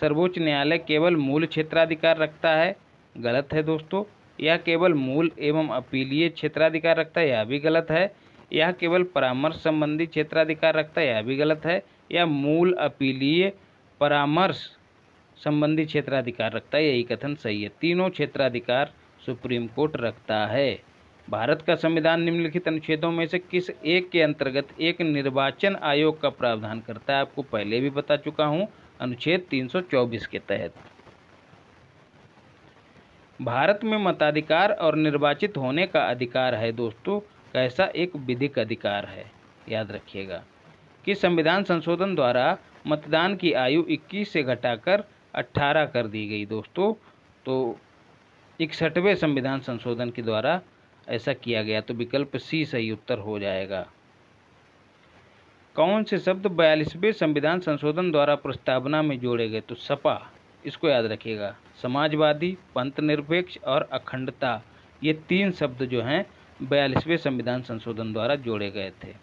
सर्वोच्च न्यायालय केवल मूल क्षेत्राधिकार रखता है, गलत है दोस्तों। यह केवल मूल एवं अपीलीय क्षेत्राधिकार रखता है, यह भी गलत है। यह केवल परामर्श संबंधी क्षेत्राधिकार रखता है, यह भी गलत है। यह मूल अपीलीय परामर्श संबंधी क्षेत्राधिकार रखता है, यही कथन सही है। तीनों क्षेत्राधिकार सुप्रीम कोर्ट रखता है। भारत का संविधान निम्नलिखित अनुच्छेदों में से किस एक के अंतर्गत एक निर्वाचन आयोग का प्रावधान करता है? आपको पहले भी बता चुका हूं, अनुच्छेद 324 के तहत। भारत में मताधिकार और निर्वाचित होने का अधिकार है दोस्तों, कैसा? एक विधिक अधिकार है, याद रखिएगा। कि संविधान संशोधन द्वारा मतदान की आयु 21 से घटाकर 18 कर दी गई दोस्तों। तो 61वें संविधान संशोधन के द्वारा ऐसा किया गया, तो विकल्प सी सही उत्तर हो जाएगा। कौन से शब्द 42वें संविधान संशोधन द्वारा प्रस्तावना में जोड़े गए? तो सपा, इसको याद रखिएगा। समाजवादी, पंथ निरपेक्ष और अखंडता, ये 3 शब्द जो हैं 42वें संविधान संशोधन द्वारा जोड़े गए थे।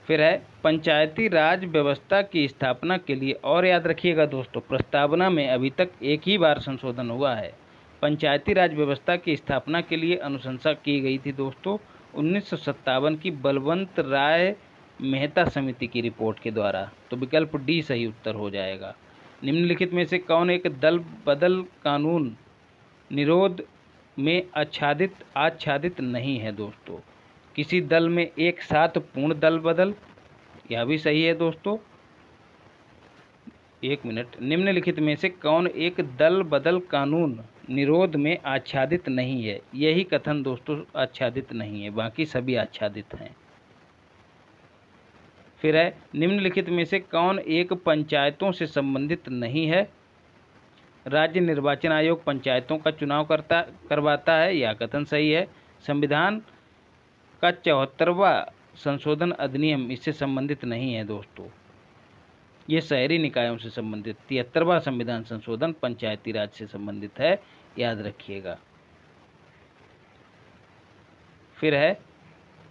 फिर है पंचायती राज व्यवस्था की स्थापना के लिए, और याद रखिएगा दोस्तों, प्रस्तावना में अभी तक एक ही बार संशोधन हुआ है। पंचायती राज व्यवस्था की स्थापना के लिए अनुशंसा की गई थी दोस्तों 1957 की बलवंत राय मेहता समिति की रिपोर्ट के द्वारा। तो विकल्प डी सही उत्तर हो जाएगा। निम्नलिखित में से कौन एक दल बदल कानून निरोध में आच्छादित नहीं है दोस्तों? किसी दल में एक साथ पूर्ण दल बदल, यह भी सही है दोस्तों। एक मिनट, निम्नलिखित में से कौन एक दल बदल कानून निरोध में आच्छादित नहीं है? यही कथन दोस्तों आच्छादित नहीं है, बाकी सभी आच्छादित हैं। फिर है निम्नलिखित में से कौन एक पंचायतों से संबंधित नहीं है? राज्य निर्वाचन आयोग पंचायतों का चुनाव करवाता है, यह कथन सही है। संविधान का 74वां संशोधन अधिनियम इससे संबंधित नहीं है दोस्तों, ये शहरी निकायों से संबंधित। 73वां संविधान संशोधन पंचायती राज से संबंधित है, याद रखिएगा। फिर है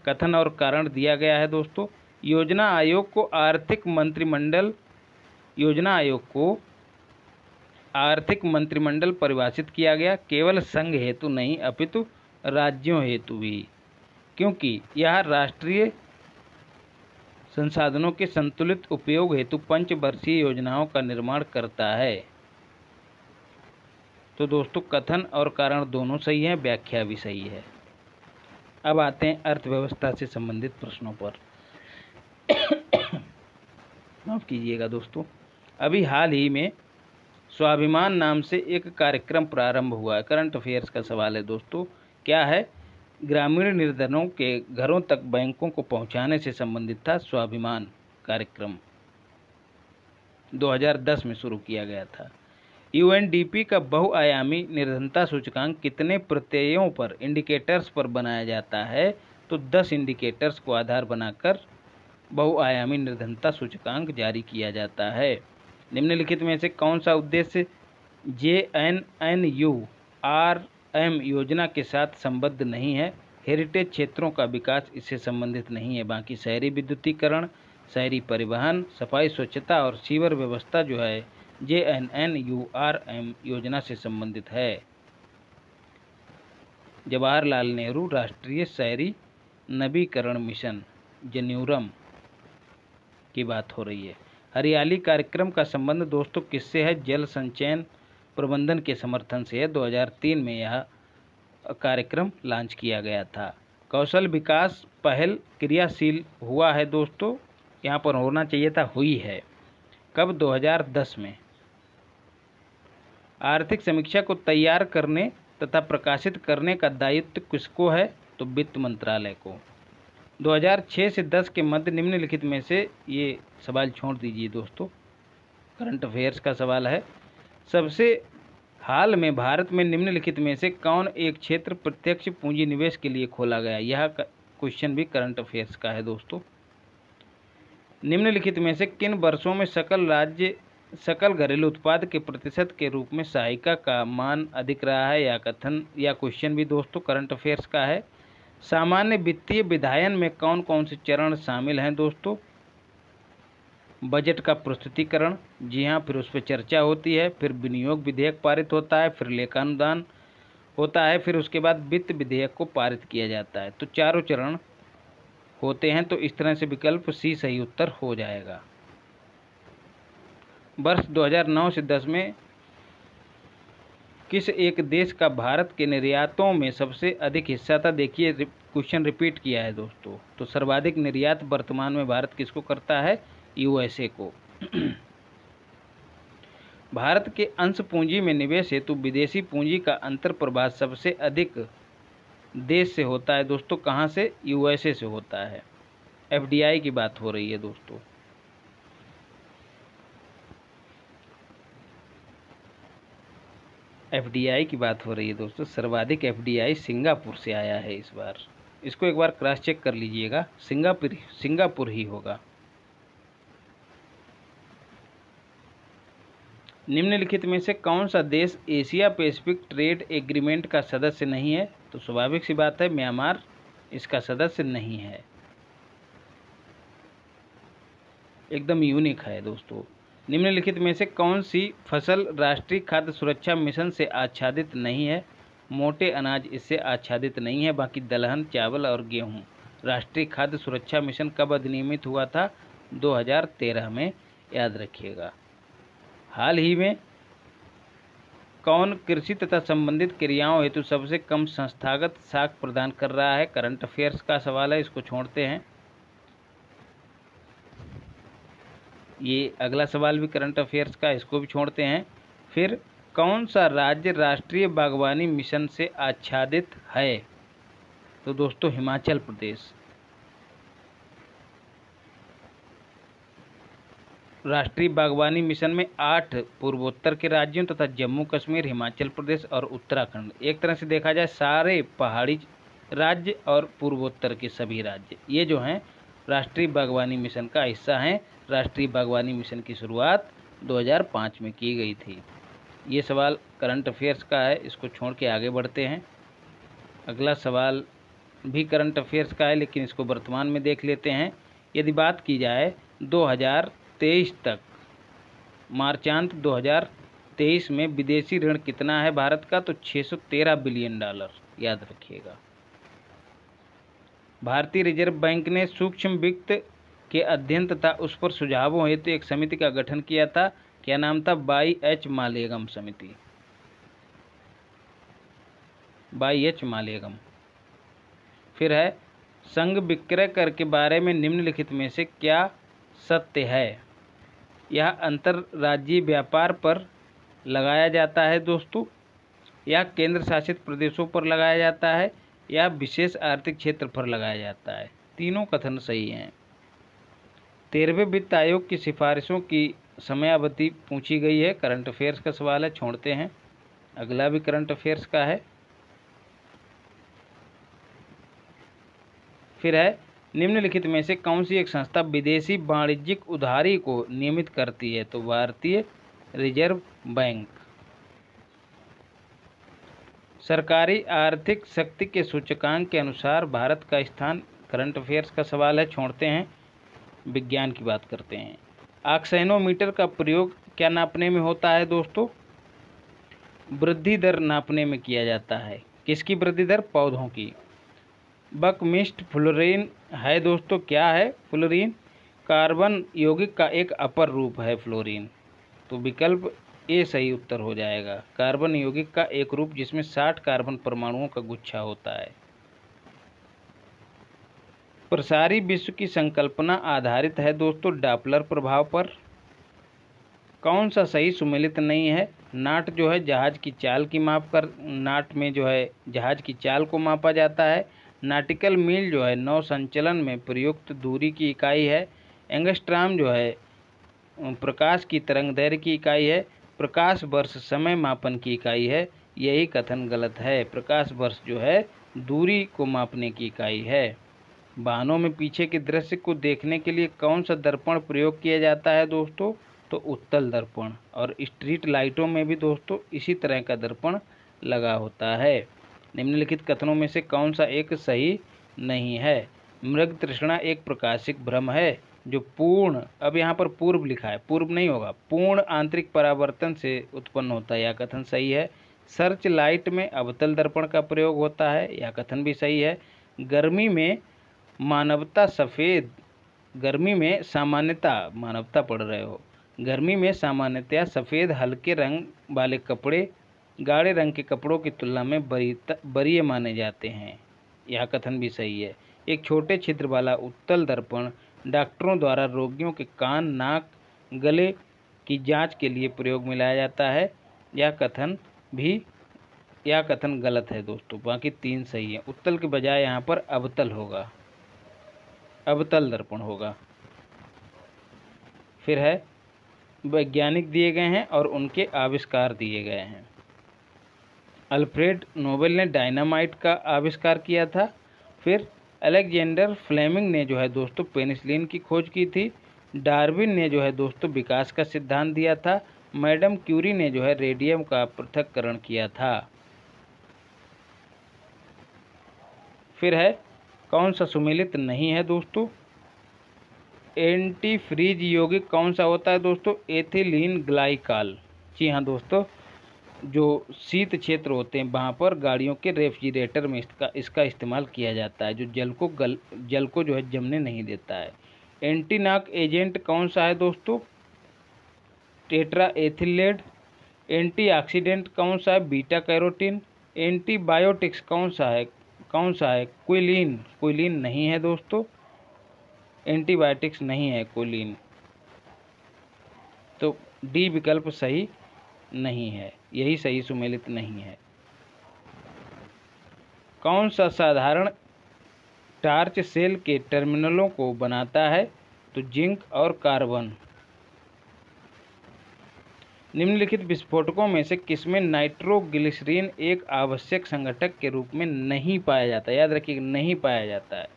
कथन और कारण दिया गया है दोस्तों। योजना आयोग को आर्थिक मंत्रिमंडल परिभाषित किया गया, केवल संघ हेतु नहीं अपितु राज्यों हेतु भी, क्योंकि यह राष्ट्रीय संसाधनों के संतुलित उपयोग हेतु पंचवर्षीय योजनाओं का निर्माण करता है। तो दोस्तों कथन और कारण दोनों सही हैं, व्याख्या भी सही है। अब आते हैं अर्थव्यवस्था से संबंधित प्रश्नों पर। माफ कीजिएगा दोस्तों, अभी हाल ही में स्वाभिमान नाम से एक कार्यक्रम प्रारंभ हुआ है। करंट अफेयर्स का सवाल है दोस्तों, क्या है? ग्रामीण निर्धनों के घरों तक बैंकों को पहुंचाने से संबंधित था स्वाभिमान कार्यक्रम, 2010 में शुरू किया गया था। यूएनडीपी का बहुआयामी निर्धनता सूचकांक कितने प्रत्ययों पर, इंडिकेटर्स पर बनाया जाता है? तो 10 इंडिकेटर्स को आधार बनाकर बहुआयामी निर्धनता सूचकांक जारी किया जाता है। निम्नलिखित में से कौन सा उद्देश्य JNNURM योजना के साथ संबद्ध नहीं है? हेरिटेज क्षेत्रों का विकास इससे संबंधित नहीं है। बाकी शहरी विद्युतीकरण, शहरी परिवहन, सफाई स्वच्छता और सीवर व्यवस्था जो है JNNURM योजना से संबंधित है। जवाहरलाल नेहरू राष्ट्रीय शहरी नवीकरण मिशन जन्यूरम की बात हो रही है। हरियाली कार्यक्रम का संबंध दोस्तों किससे है? जल संचयन प्रबंधन के समर्थन से है। 2003 में यह कार्यक्रम लॉन्च किया गया था। कौशल विकास पहल क्रियाशील हुआ है दोस्तों, यहाँ पर होना चाहिए था हुई है। कब? 2010 में। आर्थिक समीक्षा को तैयार करने तथा प्रकाशित करने का दायित्व किसको है? तो वित्त मंत्रालय को। 2006 से 10 के मध्य निम्नलिखित में से, ये सवाल छोड़ दीजिए दोस्तों, करंट अफेयर्स का सवाल है। सबसे हाल में भारत में निम्नलिखित में से कौन एक क्षेत्र प्रत्यक्ष पूंजी निवेश के लिए खोला गया? यह क्वेश्चन भी करंट अफेयर्स का है दोस्तों। निम्नलिखित में से किन वर्षों में सकल घरेलू उत्पाद के प्रतिशत के रूप में सहायिका का मान अधिक रहा है? या क्वेश्चन भी दोस्तों करंट अफेयर्स का है। सामान्य वित्तीय विधायन में कौन कौन से चरण शामिल हैं दोस्तों? बजट का प्रस्तुतिकरण, जी हाँ, फिर उस पर चर्चा होती है, फिर विनियोग विधेयक पारित होता है, फिर लेखानुदान होता है, फिर उसके बाद वित्त विधेयक को पारित किया जाता है। तो चारों चरण होते हैं। तो इस तरह से विकल्प सी सही उत्तर हो जाएगा। वर्ष 2009 से 10 में किस एक देश का भारत के निर्यातों में सबसे अधिक हिस्सा था? देखिए क्वेश्चन रिपीट किया है दोस्तों। तो सर्वाधिक निर्यात वर्तमान में भारत किसको करता है? USA को। भारत के अंश पूंजी में निवेश हेतु विदेशी पूंजी का अंतर प्रवाह सबसे अधिक देश से होता है दोस्तों। कहाँ से? USA से होता है। FDI की बात हो रही है दोस्तों। FDI की बात हो रही है दोस्तों। सर्वाधिक FDI सिंगापुर से आया है इस बार। इसको एक बार क्रॉस चेक कर लीजिएगा, सिंगापुर ही होगा। निम्नलिखित में से कौन सा देश एशिया पैसिफिक ट्रेड एग्रीमेंट का सदस्य नहीं है? तो स्वाभाविक सी बात है, म्यांमार इसका सदस्य नहीं है। एकदम यूनिक है दोस्तों। निम्नलिखित में से कौन सी फसल राष्ट्रीय खाद्य सुरक्षा मिशन से आच्छादित नहीं है? मोटे अनाज इससे आच्छादित नहीं है। बाकी दलहन, चावल और गेहूं। राष्ट्रीय खाद्य सुरक्षा मिशन कब अधिनियमित हुआ था? 2013 में, याद रखिएगा। हाल ही में कौन कृषि तथा संबंधित क्रियाओं हेतु सबसे कम संस्थागत साख प्रदान कर रहा है? करंट अफेयर्स का सवाल है, इसको छोड़ते हैं। ये अगला सवाल भी करंट अफेयर्स का, इसको भी छोड़ते हैं। फिर कौन सा राज्य राष्ट्रीय बागवानी मिशन से आच्छादित है? तो दोस्तों हिमाचल प्रदेश। राष्ट्रीय बागवानी मिशन में 8 पूर्वोत्तर के राज्यों तथा जम्मू कश्मीर, हिमाचल प्रदेश और उत्तराखंड, एक तरह से देखा जाए सारे पहाड़ी राज्य और पूर्वोत्तर के सभी राज्य, ये जो हैं राष्ट्रीय बागवानी मिशन का हिस्सा हैं। राष्ट्रीय बागवानी मिशन की शुरुआत 2005 में की गई थी। ये सवाल करंट अफेयर्स का है, इसको छोड़ के आगे बढ़ते हैं। अगला सवाल भी करंट अफेयर्स का है, लेकिन इसको वर्तमान में देख लेते हैं। यदि बात की जाए 2023 तक, मार्चांत 2023 में विदेशी ऋण कितना है भारत का? तो $613 बिलियन, याद रखिएगा। भारतीय रिजर्व बैंक ने सूक्ष्म वित्त के अध्ययन तथा उस पर सुझावों हेतु एक समिति का गठन किया था। क्या नाम था? बाई.एच. मालेगम समिति। बाई.एच. मालेगम। फिर है संघ विक्रय कर के बारे में निम्नलिखित में से क्या सत्य है? यह अंतर्राज्यीय व्यापार पर लगाया जाता है दोस्तों, या केंद्र शासित प्रदेशों पर लगाया जाता है, या विशेष आर्थिक क्षेत्र पर लगाया जाता है। तीनों कथन सही हैं। 13वें वित्त आयोग की सिफारिशों की समयावधि पूछी गई है। करंट अफेयर्स का सवाल है, छोड़ते हैं। अगला भी करंट अफेयर्स का है। फिर है निम्नलिखित में से कौन सी एक संस्था विदेशी वाणिज्यिक उधारी को नियमित करती है? तो भारतीय रिजर्व बैंक। सरकारी आर्थिक शक्ति के सूचकांक के अनुसार भारत का स्थान, करंट अफेयर्स का सवाल है, छोड़ते हैं। विज्ञान की बात करते हैं। ऑक्सेनोमीटर का प्रयोग क्या नापने में होता है दोस्तों? वृद्धि दर नापने में किया जाता है। किसकी वृद्धि दर? पौधों की। बकमिस्ट फ्लोरीन है दोस्तों, क्या है? फ्लोरीन कार्बन यौगिक का एक अपर रूप है फ्लोरीन। तो विकल्प ए सही उत्तर हो जाएगा। कार्बन यौगिक का एक रूप जिसमें 60 कार्बन परमाणुओं का गुच्छा होता है। प्रसारी विश्व की संकल्पना आधारित है दोस्तों डॉपलर प्रभाव पर। कौन सा सही सुमेलित नहीं है? नाट जो है जहाज की चाल की माप कर, नाट में जो है जहाज की चाल को मापा जाता है। नाटिकल मील जो है नौ संचलन में प्रयुक्त दूरी की इकाई है। एंगस्ट्राम जो है प्रकाश की तरंग दैर्घ्य की इकाई है। प्रकाश वर्ष समय मापन की इकाई है। यही कथन गलत है। प्रकाश वर्ष जो है दूरी को मापने की इकाई है। वाहनों में पीछे के दृश्य को देखने के लिए कौन सा दर्पण प्रयोग किया जाता है दोस्तों? तो उत्तल दर्पण। और स्ट्रीट लाइटों में भी दोस्तों इसी तरह का दर्पण लगा होता है। निम्नलिखित कथनों में से कौन सा एक सही नहीं है? मृग तृष्णा एक प्रकाशिक भ्रम है जो पूर्ण, अब यहाँ पर पूर्व लिखा है, पूर्व नहीं होगा, पूर्ण आंतरिक परावर्तन से उत्पन्न होता है। यह कथन सही है। सर्च लाइट में अवतल दर्पण का प्रयोग होता है। यह कथन भी सही है। गर्मी में मानवता सफ़ेद, गर्मी में सामान्यतः, मानवता पढ़ रहे हो, गर्मी में सामान्यतया सफ़ेद हल्के रंग वाले कपड़े गाढ़े रंग के कपड़ों की तुलना में बरिए माने जाते हैं। यह कथन भी सही है। एक छोटे छिद्र वाला उत्तल दर्पण डॉक्टरों द्वारा रोगियों के कान, नाक, गले की जांच के लिए प्रयोग में लाया जाता है। यह कथन गलत है दोस्तों। बाकी तीन सही है। उत्तल के बजाय यहाँ पर अवतल होगा, अवतल दर्पण होगा। फिर है वैज्ञानिक दिए गए हैं और उनके आविष्कार दिए गए हैं। अल्फ्रेड नोबेल ने डायनामाइट का आविष्कार किया था। फिर अलेक्जेंडर फ्लेमिंग ने जो है दोस्तों पेनिसिलिन की खोज की थी। डार्विन ने जो है दोस्तों विकास का सिद्धांत दिया था। मैडम क्यूरी ने जो है रेडियम का पृथक्करण किया था। फिर है कौन सा सुमेलित नहीं है दोस्तों? एंटी फ्रीज यौगिक कौन सा होता है दोस्तों? Ethylene glycol. जी हाँ दोस्तों, जो शीत क्षेत्र होते हैं वहाँ पर गाड़ियों के रेफ्रिजरेटर में इसका इस्तेमाल किया जाता है, जो जल को जो है जमने नहीं देता है। एंटी नॉक एजेंट कौन सा है दोस्तों? टेट्रा एथिलेट। एंटीऑक्सीडेंट कौन सा है? Beta carotene. एंटीबायोटिक्स कौन सा है? क्विलिन। क्विलिन नहीं है दोस्तों, एंटीबायोटिक्स नहीं है क्विलिन। तो डी विकल्प सही नहीं है, यही सही सुमेलित नहीं है। कौन सा साधारण टार्च सेल के टर्मिनलों को बनाता है? तो जिंक और कार्बन। निम्नलिखित विस्फोटकों में से किसमें नाइट्रोग्लिसरीन एक आवश्यक संघटक के रूप में नहीं पाया जाता है? याद रखिए, नहीं पाया जाता है।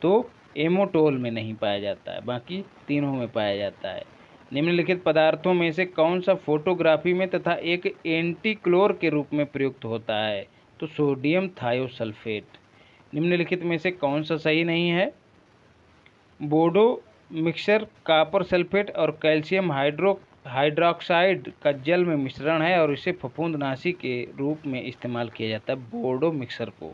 तो एमोटोल में नहीं पाया जाता है, बाकी तीनों में पाया जाता है। निम्नलिखित पदार्थों में से कौन सा फोटोग्राफी में तथा एक एंटीक्लोर के रूप में प्रयुक्त होता है? तो सोडियम थायोसल्फेट। निम्नलिखित में से कौन सा सही नहीं है? बोडो मिक्सर कॉपर सल्फेट और कैल्शियम हाइड्रोक्साइड का जल में मिश्रण है और इसे फफूंदनाशी के रूप में इस्तेमाल किया जाता है। बोडो मिक्सर को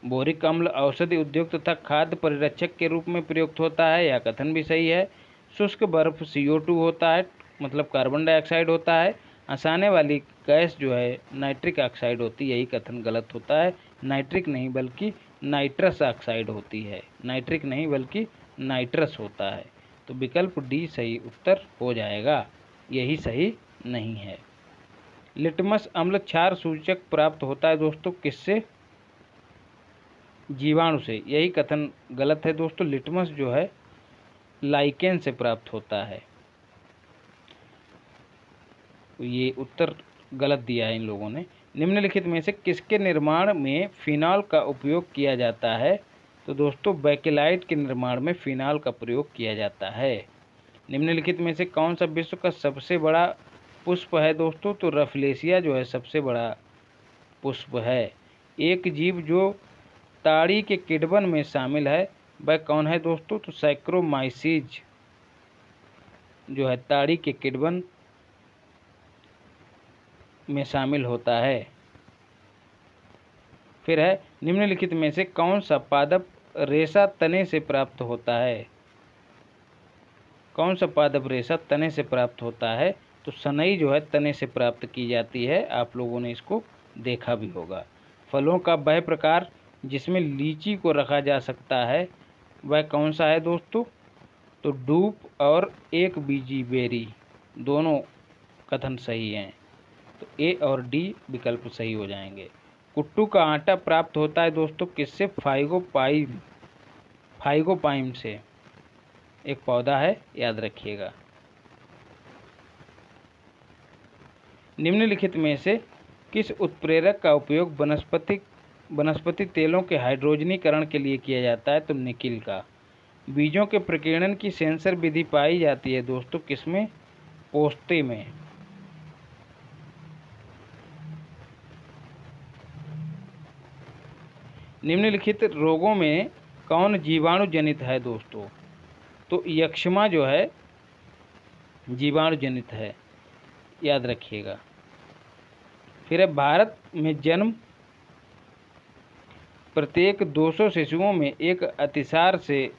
बोरिक अम्ल औषधि उद्योग तथा खाद्य परिरक्षक के रूप में प्रयुक्त होता है। यह कथन भी सही है। शुष्क बर्फ CO2 होता है, मतलब कार्बन डाइऑक्साइड होता है। हंसाने वाली गैस जो है नाइट्रिक ऑक्साइड होती है। यही कथन गलत होता है। नाइट्रिक नहीं बल्कि नाइट्रस ऑक्साइड होती है, नाइट्रिक नहीं बल्कि नाइट्रस होता है। तो विकल्प डी सही उत्तर हो जाएगा, यही सही नहीं है। लिटमस अम्ल क्षार सूचक प्राप्त होता है दोस्तों किससे? जीवाणु से। यही कथन गलत है दोस्तों, लिटमस जो है लाइकेन से प्राप्त होता है। ये उत्तर गलत दिया है इन लोगों ने। निम्नलिखित में से किसके निर्माण में फिनॉल का उपयोग किया जाता है? तो दोस्तों बेकेलाइट के निर्माण में फिनॉल का प्रयोग किया जाता है। निम्नलिखित में से कौन सा विश्व का सबसे बड़ा पुष्प है दोस्तों? तो रफलेशिया जो है सबसे बड़ा पुष्प है। एक जीव जो ताड़ी के किण्वन में शामिल है वह कौन है दोस्तों? तो सैक्रोमाइसीज जो है ताड़ी के किण्वन में शामिल होता है। फिर है निम्नलिखित में से कौन सा पादप रेशा तने से प्राप्त होता है? कौन सा पादप रेशा तने से प्राप्त होता है? तो सनई जो है तने से प्राप्त की जाती है, आप लोगों ने इसको देखा भी होगा। फलों का वह प्रकार जिसमें लीची को रखा जा सकता है वह कौन सा है दोस्तों? तो डूप और एक बीजी बेरी, दोनों कथन सही हैं। तो ए और डी विकल्प सही हो जाएंगे। कुट्टू का आटा प्राप्त होता है दोस्तों किससे? फाइगोपाइम से, एक पौधा है, याद रखिएगा। निम्नलिखित में से किस उत्प्रेरक का उपयोग वनस्पति तेलों के हाइड्रोजनीकरण के लिए किया जाता है? तो निकिल का। बीजों के प्रकीर्णन की सेंसर विधि पाई जाती है दोस्तों किसमें? पोस्ते में। निम्नलिखित रोगों में कौन जीवाणु जनित है दोस्तों? तो यक्ष्मा जो है जीवाणु जनित है, याद रखिएगा। फिर है भारत में जन्म प्रत्येक 200 शिशुओं में एक अतिसार से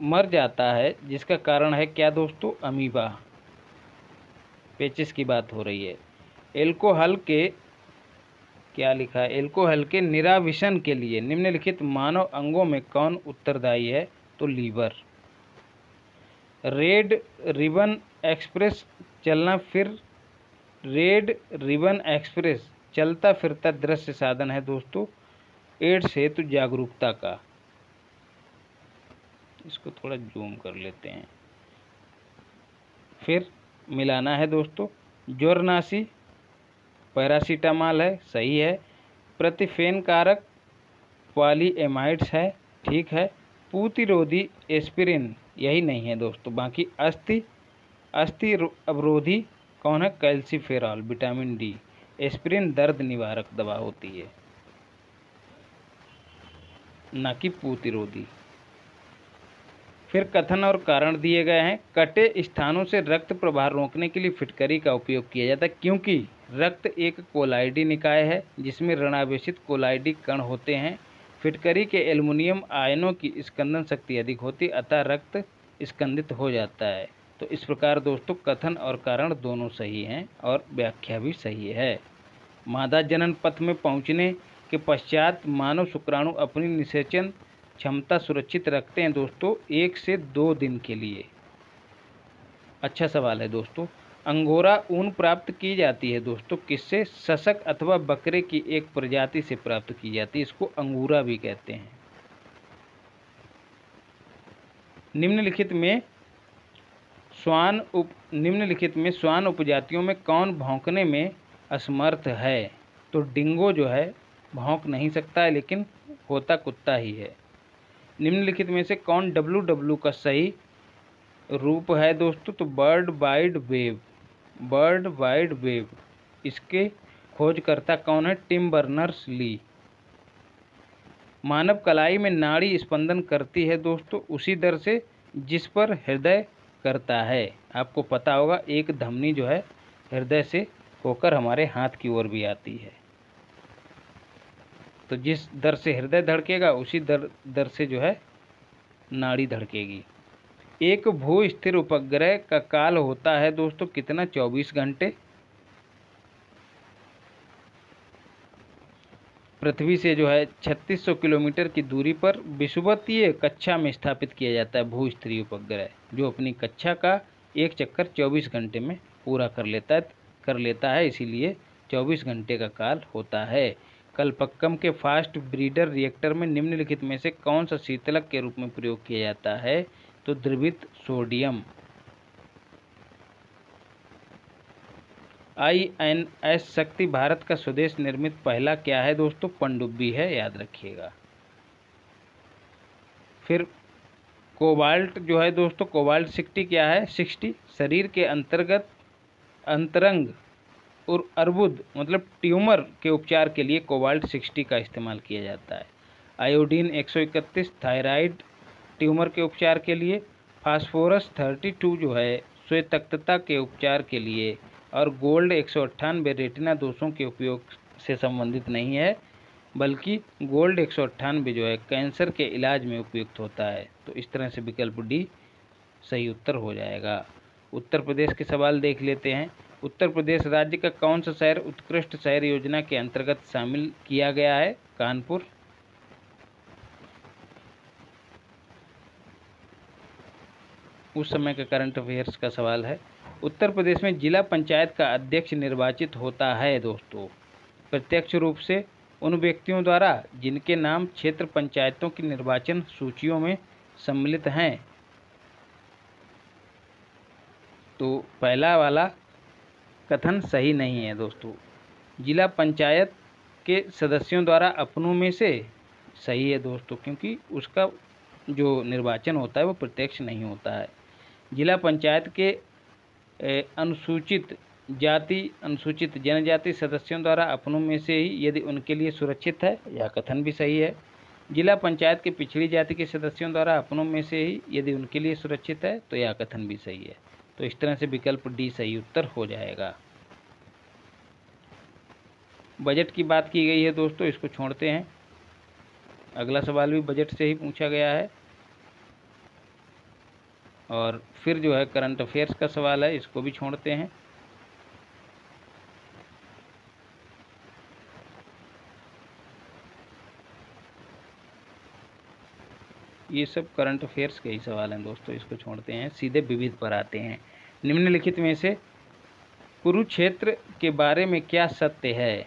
मर जाता है, जिसका कारण है क्या दोस्तों? अमीबा, पेचिस की बात हो रही है। एल्कोहल के क्या लिखा है? एल्कोहल के निराविशन के लिए निम्नलिखित मानव अंगों में कौन उत्तरदायी है? तो लीवर। रेड रिबन एक्सप्रेस चलता फिरता दृश्य साधन है दोस्तों एड्स हेतु जागरूकता का। इसको थोड़ा जूम कर लेते हैं। फिर मिलाना है दोस्तों, ज्वरनाशी पैरासीटामॉल है, सही है। प्रतिफेन कारक पॉलीएमाइड्स है, ठीक है। पूतिरोधी एस्पिरिन, यही नहीं है दोस्तों। बाकी अस्थि अवरोधी कौन है? Calciferol, vitamin D. एस्पिरिन दर्द निवारक दवा होती है, ना कि पूतिरोधी। फिर कथन और कारण दिए गए हैं। कटे स्थानों से रक्त प्रवाह रोकने के लिए फिटकरी का उपयोग किया जाता है, क्योंकि रक्त एक कोलाइडी निकाय है जिसमें ऋणावेशित कोलाइडी कण होते हैं। फिटकरी के एल्युमिनियम आयनों की स्कंदन शक्ति अधिक होती है, अतः रक्त स्कंदित हो जाता है। तो इस प्रकार दोस्तों कथन और कारण दोनों सही हैं और व्याख्या भी सही है। मादा जनन पथ में पहुंचने के पश्चात मानव शुक्राणु अपनी निषेचन क्षमता सुरक्षित रखते हैं दोस्तों 1 से 2 दिन के लिए। अच्छा सवाल है दोस्तों। अंगोरा ऊन प्राप्त की जाती है दोस्तों किससे? सशक अथवा बकरे की एक प्रजाति से प्राप्त की जाती है, इसको अंगूरा भी कहते हैं। निम्नलिखित में श्वान उपजातियों में कौन भौंकने में असमर्थ है? तो डिंगो जो है भौंक नहीं सकता है, लेकिन होता कुत्ता ही है। निम्नलिखित में से कौन WW का सही रूप है दोस्तों? तो वर्ल्ड वाइड वेब। इसके खोजकर्ता कौन है? Tim Berners Lee. मानव कलाई में नाड़ी स्पंदन करती है दोस्तों उसी दर से जिस पर हृदय करता है। आपको पता होगा एक धमनी जो है हृदय से होकर हमारे हाथ की ओर भी आती है, तो जिस दर से हृदय धड़केगा उसी दर से जो है नाड़ी धड़केगी। एक भू स्थिर उपग्रह का काल होता है दोस्तों कितना? 24 घंटे। पृथ्वी से जो है 3600 किलोमीटर की दूरी पर विषुवतीय कक्षा में स्थापित किया जाता है भूस्तरीय उपग्रह, जो अपनी कक्षा का एक चक्कर 24 घंटे में पूरा कर लेता है, इसीलिए 24 घंटे का काल होता है। कलपक्कम के फास्ट ब्रीडर रिएक्टर में निम्नलिखित में से कौन सा शीतलक के रूप में प्रयोग किया जाता है? तो द्रवित सोडियम। INS शक्ति भारत का स्वदेश निर्मित पहला क्या है दोस्तों? पनडुब्बी है, याद रखिएगा। फिर कोबाल्ट जो है दोस्तों, कोबाल्ट 60 क्या है? 60 शरीर के अंतरंग और अर्बुद मतलब ट्यूमर के उपचार के लिए कोबाल्ट 60 का इस्तेमाल किया जाता है। आयोडीन 131 थायराइड ट्यूमर के उपचार के लिए, फास्फोरस 32 जो है श्वेतक्तता के उपचार के लिए, और गोल्ड 198 रेटिना दोषों के उपयोग से संबंधित नहीं है, बल्कि गोल्ड 198 जो है कैंसर के इलाज में उपयुक्त होता है। तो इस तरह से विकल्प डी सही उत्तर हो जाएगा। उत्तर प्रदेश के सवाल देख लेते हैं। उत्तर प्रदेश राज्य का कौन सा शहर उत्कृष्ट शहर योजना के अंतर्गत शामिल किया गया है? कानपुर। उस समय का करंट अफेयर्स का सवाल है। उत्तर प्रदेश में जिला पंचायत का अध्यक्ष निर्वाचित होता है दोस्तों प्रत्यक्ष रूप से उन व्यक्तियों द्वारा जिनके नाम क्षेत्र पंचायतों की निर्वाचन सूचियों में सम्मिलित हैं। तो पहला वाला कथन सही नहीं है दोस्तों। जिला पंचायत के सदस्यों द्वारा अपनों में से सही है दोस्तों, क्योंकि उसका जो निर्वाचन होता है वो प्रत्यक्ष नहीं होता है। जिला पंचायत के अनुसूचित जनजाति सदस्यों द्वारा अपनों में से ही यदि उनके लिए सुरक्षित है, यह कथन भी सही है। जिला पंचायत के पिछड़ी जाति के सदस्यों द्वारा अपनों में से ही यदि उनके लिए सुरक्षित है, तो यह कथन भी सही है। तो इस तरह से विकल्प डी सही उत्तर हो जाएगा। बजट की बात की गई है दोस्तों, इसको छोड़ते हैं। अगला सवाल भी बजट से ही पूछा गया है, और फिर जो है करंट अफेयर्स का सवाल है, इसको भी छोड़ते हैं। ये सब करंट अफेयर्स के ही सवाल हैं दोस्तों, इसको छोड़ते हैं, सीधे विविध पर आते हैं। निम्नलिखित में से कुरुक्षेत्र के बारे में क्या सत्य है?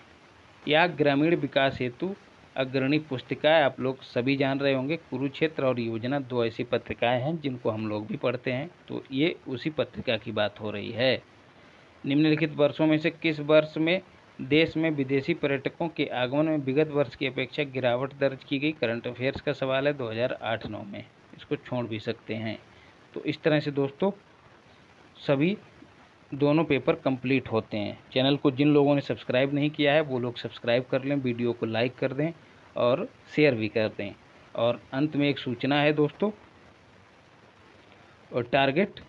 या ग्रामीण विकास हेतु अग्रणी पुस्तिकाएं आप लोग सभी जान रहे होंगे। कुरुक्षेत्र और योजना दो ऐसी पत्रिकाएं हैं जिनको हम लोग भी पढ़ते हैं, तो ये उसी पत्रिका की बात हो रही है। निम्नलिखित वर्षों में से किस वर्ष में देश में विदेशी पर्यटकों के आगमन में विगत वर्ष की अपेक्षा गिरावट दर्ज की गई? करंट अफेयर्स का सवाल है 2008-9 में, इसको छोड़ भी सकते हैं। तो इस तरह से दोस्तों सभी दोनों पेपर कंप्लीट होते हैं। चैनल को जिन लोगों ने सब्सक्राइब नहीं किया है वो लोग सब्सक्राइब कर लें, वीडियो को लाइक कर दें और शेयर भी कर दें। और अंत में एक सूचना है दोस्तों, और टारगेट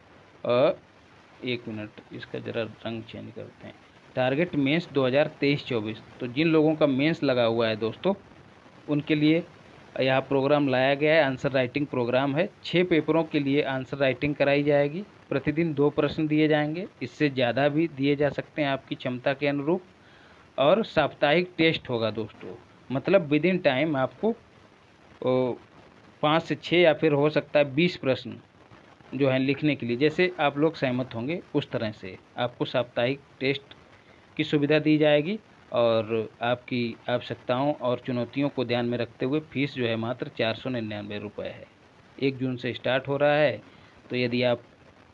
एक मिनट, इसका ज़रा रंग चेंज करते हैं। टारगेट मेंस 2023-24, तो जिन लोगों का मेंस लगा हुआ है दोस्तों उनके लिए यह प्रोग्राम लाया गया है। आंसर राइटिंग प्रोग्राम है। 6 पेपरों के लिए आंसर राइटिंग कराई जाएगी। प्रतिदिन 2 प्रश्न दिए जाएंगे, इससे ज़्यादा भी दिए जा सकते हैं आपकी क्षमता के अनुरूप। और साप्ताहिक टेस्ट होगा दोस्तों, मतलब विद इन टाइम आपको 5 से 6 या फिर हो सकता है 20 प्रश्न जो है लिखने के लिए, जैसे आप लोग सहमत होंगे उस तरह से आपको साप्ताहिक टेस्ट की सुविधा दी जाएगी। और आपकी आवश्यकताओं और चुनौतियों को ध्यान में रखते हुए फीस जो है मात्र 499 रुपये है। 1 जून से स्टार्ट हो रहा है, तो यदि आप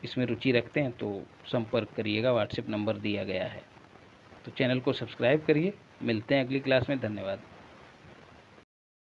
इसमें रुचि रखते हैं तो संपर्क करिएगा, व्हाट्सएप नंबर दिया गया है। तो चैनल को सब्सक्राइब करिए। मिलते हैं अगली क्लास में, धन्यवाद।